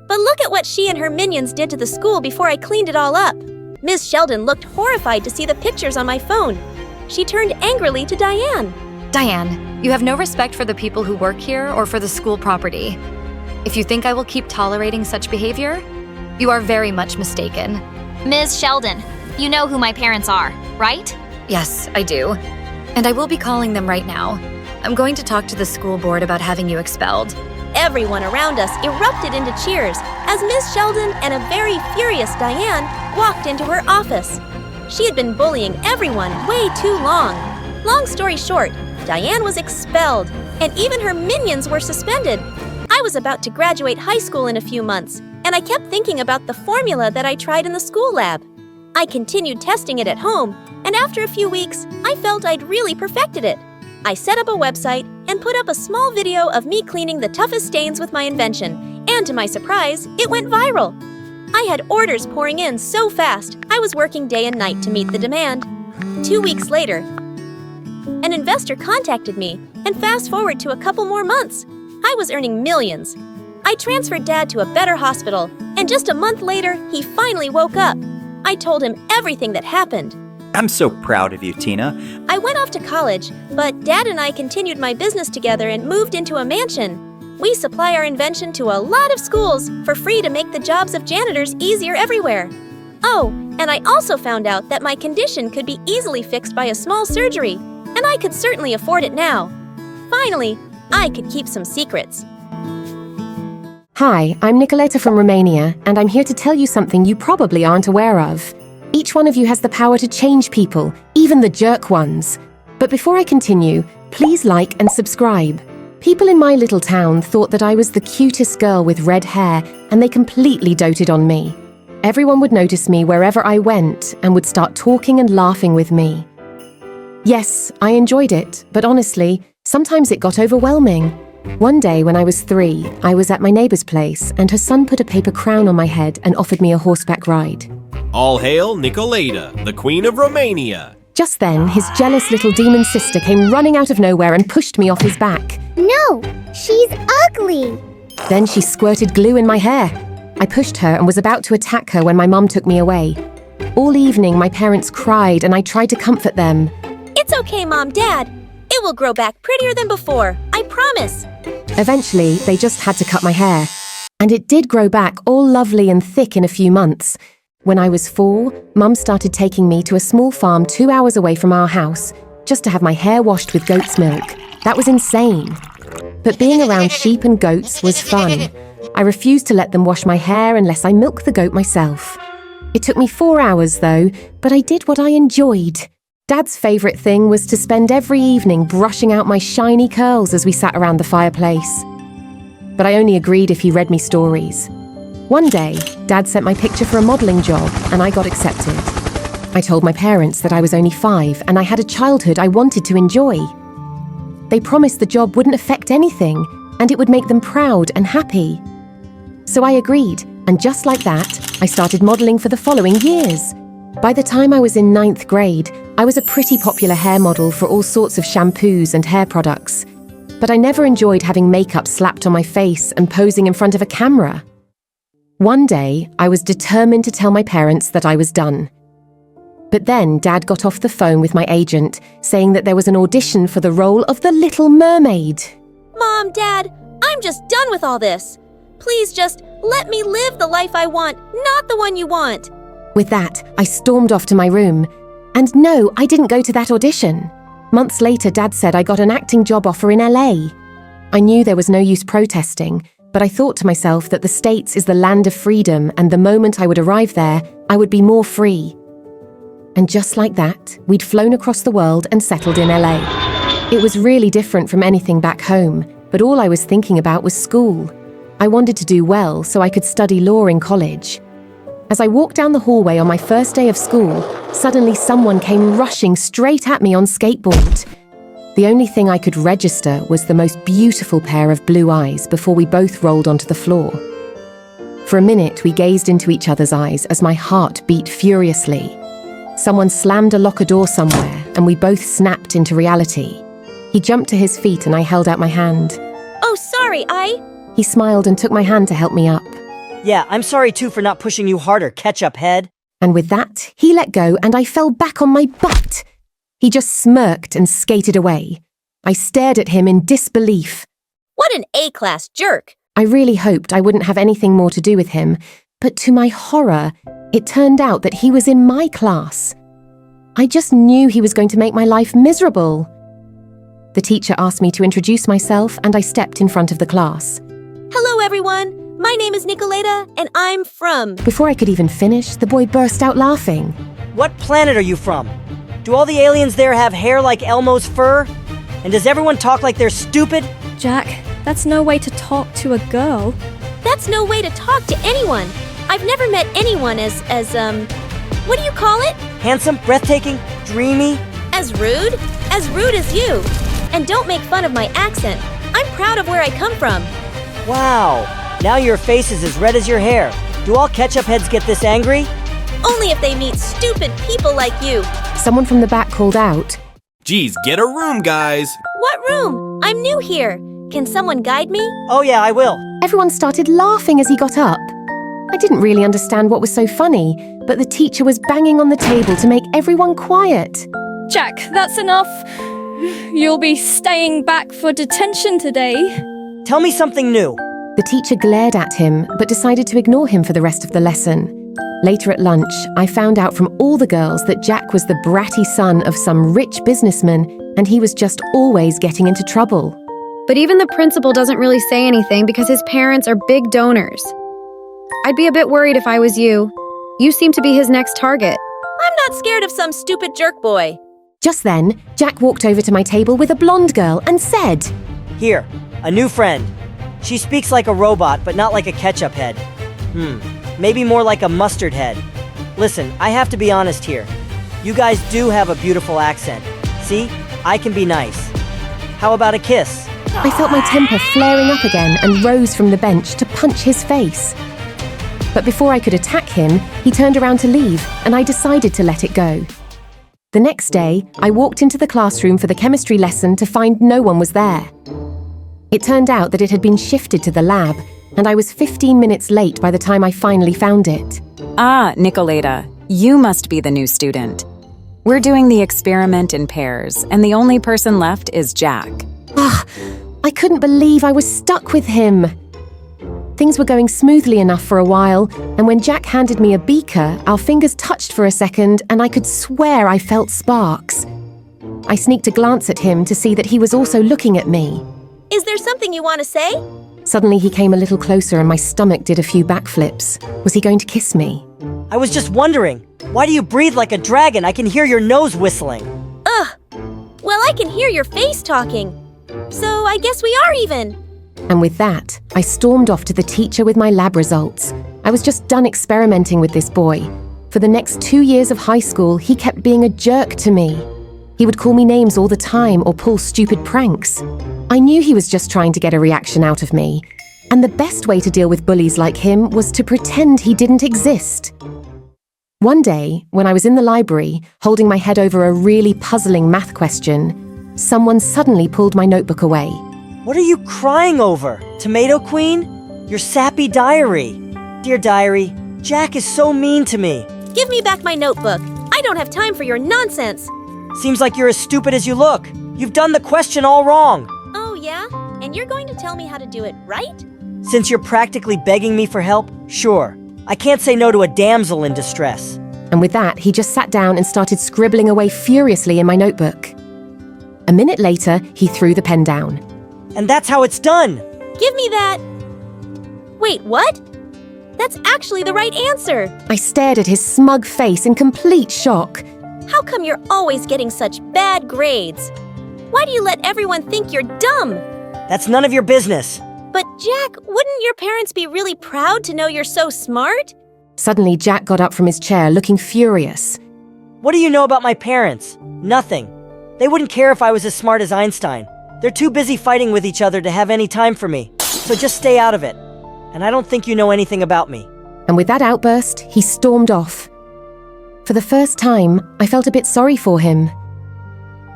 But look at what she and her minions did to the school before I cleaned it all up. Miss Sheldon looked horrified to see the pictures on my phone. She turned angrily to Diane. Diane, you have no respect for the people who work here or for the school property. If you think I will keep tolerating such behavior, you are very much mistaken. Ms. Sheldon, you know who my parents are, right? Yes, I do. And I will be calling them right now. I'm going to talk to the school board about having you expelled. Everyone around us erupted into cheers as Miss Sheldon and a very furious Diane walked into her office. She had been bullying everyone way too long. Long story short, Diane was expelled, and even her minions were suspended. I was about to graduate high school in a few months, and I kept thinking about the formula that I tried in the school lab. I continued testing it at home, and after a few weeks, I felt I'd really perfected it. I set up a website and put up a small video of me cleaning the toughest stains with my invention, and to my surprise, it went viral. I had orders pouring in so fast, I was working day and night to meet the demand. 2 weeks later, an investor contacted me, and fast forward to a couple more months, I was earning millions. I transferred Dad to a better hospital, and just a month later, he finally woke up. I told him everything that happened. I'm so proud of you, Tina. I went off to college, but Dad and I continued my business together and moved into a mansion. We supply our invention to a lot of schools for free to make the jobs of janitors easier everywhere. Oh, and I also found out that my condition could be easily fixed by a small surgery, and I could certainly afford it now. Finally, I could keep some secrets. Hi, I'm Nicoleta from Romania, and I'm here to tell you something you probably aren't aware of. Each one of you has the power to change people, even the jerk ones. But before I continue, please like and subscribe. People in my little town thought that I was the cutest girl with red hair, and they completely doted on me. Everyone would notice me wherever I went and would start talking and laughing with me. Yes, I enjoyed it, but honestly, sometimes it got overwhelming. One day when I was 3, I was at my neighbor's place, and her son put a paper crown on my head and offered me a horseback ride. All hail Nicoleta, the Queen of Romania. Just then, his jealous little demon sister came running out of nowhere and pushed me off his back. No, she's ugly. Then she squirted glue in my hair. I pushed her and was about to attack her when my mum took me away. All evening, my parents cried and I tried to comfort them. It's okay, Mom, Dad. It will grow back prettier than before, I promise. Eventually, they just had to cut my hair. And it did grow back all lovely and thick in a few months. When I was 4, Mum started taking me to a small farm 2 hours away from our house, just to have my hair washed with goat's milk. That was insane. But being around sheep and goats was fun. I refused to let them wash my hair unless I milk the goat myself. It took me 4 hours though, but I did what I enjoyed. Dad's favourite thing was to spend every evening brushing out my shiny curls as we sat around the fireplace. But I only agreed if he read me stories. One day, Dad sent my picture for a modelling job and I got accepted. I told my parents that I was only 5 and I had a childhood I wanted to enjoy. They promised the job wouldn't affect anything and it would make them proud and happy. So I agreed, and just like that, I started modelling for the following years. By the time I was in 9th grade, I was a pretty popular hair model for all sorts of shampoos and hair products. But I never enjoyed having makeup slapped on my face and posing in front of a camera. One day, I was determined to tell my parents that I was done. But then Dad got off the phone with my agent, saying that there was an audition for the role of the Little Mermaid. Mom, Dad, I'm just done with all this. Please just let me live the life I want, not the one you want. With that, I stormed off to my room. And no, I didn't go to that audition. Months later, Dad said I got an acting job offer in LA. I knew there was no use protesting, but I thought to myself that the States is the land of freedom, and the moment I would arrive there, I would be more free. And just like that, we'd flown across the world and settled in LA. It was really different from anything back home, but all I was thinking about was school. I wanted to do well so I could study law in college. As I walked down the hallway on my first day of school, suddenly someone came rushing straight at me on skateboard. The only thing I could register was the most beautiful pair of blue eyes before we both rolled onto the floor. For a minute, we gazed into each other's eyes as my heart beat furiously. Someone slammed a locker door somewhere, and we both snapped into reality. He jumped to his feet and I held out my hand. Oh, sorry, He smiled and took my hand to help me up. Yeah, I'm sorry too for not pushing you harder, ketchup head. And with that, he let go and I fell back on my butt. He just smirked and skated away. I stared at him in disbelief. What an A-class jerk. I really hoped I wouldn't have anything more to do with him, but to my horror, it turned out that he was in my class. I just knew he was going to make my life miserable. The teacher asked me to introduce myself and I stepped in front of the class. Hello, everyone. My name is Nicoleta, and I'm from... Before I could even finish, the boy burst out laughing. What planet are you from? Do all the aliens there have hair like Elmo's fur? And does everyone talk like they're stupid? Jack, that's no way to talk to a girl. That's no way to talk to anyone. I've never met anyone as what do you call it? Handsome, breathtaking, dreamy. As rude? As rude as you. And don't make fun of my accent. I'm proud of where I come from. Wow, now your face is as red as your hair. Do all ketchup heads get this angry? Only if they meet stupid people like you. Someone from the back called out. Geez, get a room, guys. What room? I'm new here. Can someone guide me? Oh yeah, I will. Everyone started laughing as he got up. I didn't really understand what was so funny, but the teacher was banging on the table to make everyone quiet. Jack, that's enough. You'll be staying back for detention today. Tell me something new. The teacher glared at him, but decided to ignore him for the rest of the lesson. Later at lunch, I found out from all the girls that Jack was the bratty son of some rich businessman, and he was just always getting into trouble. But even the principal doesn't really say anything because his parents are big donors. I'd be a bit worried if I was you. You seem to be his next target. I'm not scared of some stupid jerk boy. Just then, Jack walked over to my table with a blonde girl and said, Here, a new friend. She speaks like a robot, but not like a ketchup head. Maybe more like a mustard head. Listen, I have to be honest here. You guys do have a beautiful accent. See, I can be nice. How about a kiss? I felt my temper flaring up again and rose from the bench to punch his face. But before I could attack him, he turned around to leave, and I decided to let it go. The next day, I walked into the classroom for the chemistry lesson to find no one was there. It turned out that it had been shifted to the lab, and I was 15 minutes late by the time I finally found it. Ah, Nicoleta, you must be the new student. We're doing the experiment in pairs, and the only person left is Jack. I couldn't believe I was stuck with him. Things were going smoothly enough for a while, and when Jack handed me a beaker, our fingers touched for a second, and I could swear I felt sparks. I sneaked a glance at him to see that he was also looking at me. Is there something you want to say? Suddenly he came a little closer and my stomach did a few backflips. Was he going to kiss me? I was just wondering, why do you breathe like a dragon? I can hear your nose whistling. Ugh. Well, I can hear your face talking. So I guess we are even. And with that, I stormed off to the teacher with my lab results. I was just done experimenting with this boy. For the next 2 years of high school, he kept being a jerk to me. He would call me names all the time or pull stupid pranks. I knew he was just trying to get a reaction out of me. And the best way to deal with bullies like him was to pretend he didn't exist. One day, when I was in the library, holding my head over a really puzzling math question, someone suddenly pulled my notebook away. What are you crying over? Tomato Queen? Your sappy diary. Dear diary, Jack is so mean to me. Give me back my notebook. I don't have time for your nonsense. Seems like you're as stupid as you look. You've done the question all wrong. Oh, yeah? And you're going to tell me how to do it right? Since you're practically begging me for help, sure. I can't say no to a damsel in distress. And with that, he just sat down and started scribbling away furiously in my notebook. A minute later, he threw the pen down. And that's how it's done. Give me that. Wait, what? That's actually the right answer. I stared at his smug face in complete shock. How come you're always getting such bad grades? Why do you let everyone think you're dumb? That's none of your business. But Jack, wouldn't your parents be really proud to know you're so smart? Suddenly, Jack got up from his chair, looking furious. What do you know about my parents? Nothing. They wouldn't care if I was as smart as Einstein. They're too busy fighting with each other to have any time for me. So just stay out of it. And I don't think you know anything about me. And with that outburst, he stormed off. For the first time, I felt a bit sorry for him.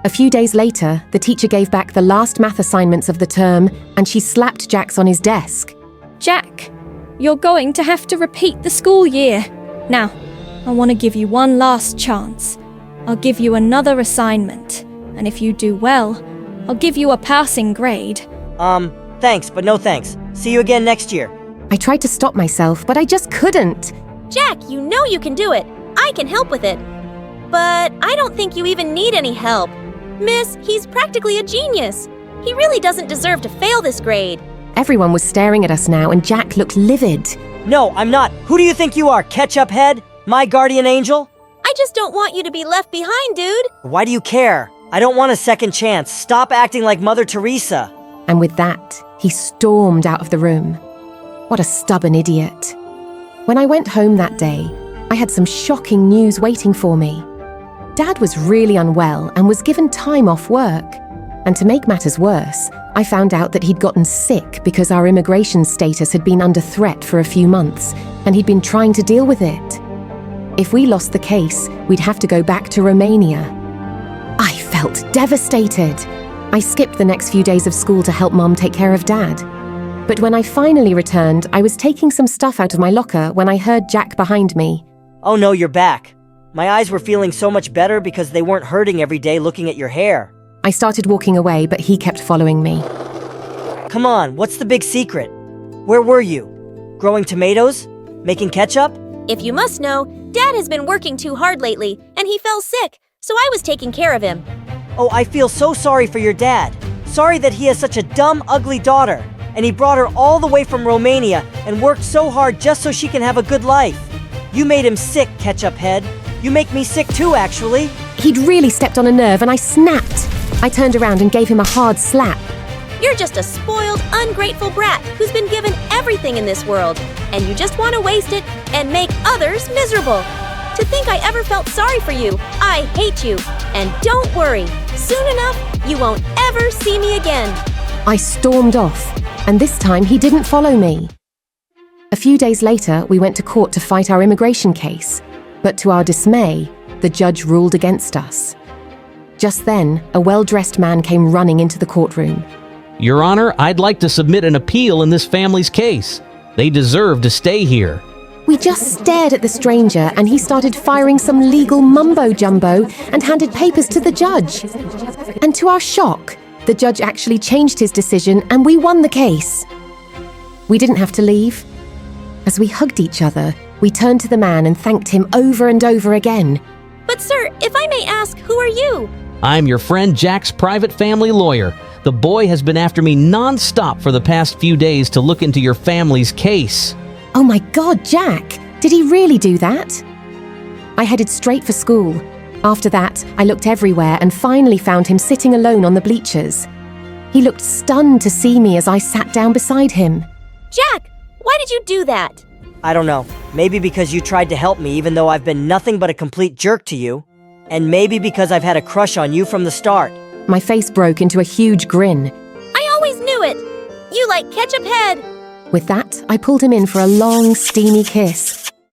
A few days later, the teacher gave back the last math assignments of the term, and she slapped Jax on his desk. Jack, you're going to have to repeat the school year. Now, I want to give you one last chance. I'll give you another assignment, and if you do well, I'll give you a passing grade. Thanks, but no thanks. See you again next year. I tried to stop myself, but I just couldn't. Jack, you know you can do it. I can help with it. But I don't think you even need any help. Miss, he's practically a genius. He really doesn't deserve to fail this grade. Everyone was staring at us now, and Jack looked livid. No, I'm not. Who do you think you are, Ketchup Head? My guardian angel? I just don't want you to be left behind, dude. Why do you care? I don't want a second chance. Stop acting like Mother Teresa. And with that, he stormed out of the room. What a stubborn idiot. When I went home that day, I had some shocking news waiting for me. Dad was really unwell and was given time off work. And to make matters worse, I found out that he'd gotten sick because our immigration status had been under threat for a few months, and he'd been trying to deal with it. If we lost the case, we'd have to go back to Romania. I felt devastated. I skipped the next few days of school to help Mom take care of Dad. But when I finally returned, I was taking some stuff out of my locker when I heard Jack behind me. Oh no, you're back. My eyes were feeling so much better because they weren't hurting every day looking at your hair. I started walking away, but he kept following me. Come on, what's the big secret? Where were you? Growing tomatoes? Making ketchup? If you must know, Dad has been working too hard lately, and he fell sick, so I was taking care of him. Oh, I feel so sorry for your dad. Sorry that he has such a dumb, ugly daughter. And he brought her all the way from Romania and worked so hard just so she can have a good life. You made him sick, Ketchup Head. You make me sick too, actually. He'd really stepped on a nerve and I snapped. I turned around and gave him a hard slap. You're just a spoiled, ungrateful brat who's been given everything in this world, and you just want to waste it and make others miserable. To think I ever felt sorry for you, I hate you. And don't worry, soon enough, you won't ever see me again. I stormed off, and this time he didn't follow me. A few days later, we went to court to fight our immigration case, but to our dismay, the judge ruled against us. Just then, a well-dressed man came running into the courtroom. Your Honor, I'd like to submit an appeal in this family's case. They deserve to stay here. We just stared at the stranger and he started firing some legal mumbo-jumbo and handed papers to the judge. And to our shock, the judge actually changed his decision and we won the case. We didn't have to leave. As we hugged each other, we turned to the man and thanked him over and over again. But sir, if I may ask, who are you? I'm your friend Jack's private family lawyer. The boy has been after me non-stop for the past few days to look into your family's case. Oh my God, Jack! Did he really do that? I headed straight for school. After that, I looked everywhere and finally found him sitting alone on the bleachers. He looked stunned to see me as I sat down beside him. Jack, why did you do that? I don't know. Maybe because you tried to help me even though I've been nothing but a complete jerk to you. And maybe because I've had a crush on you from the start. My face broke into a huge grin. I always knew it! You like ketchup head! With that, I pulled him in for a long, steamy kiss.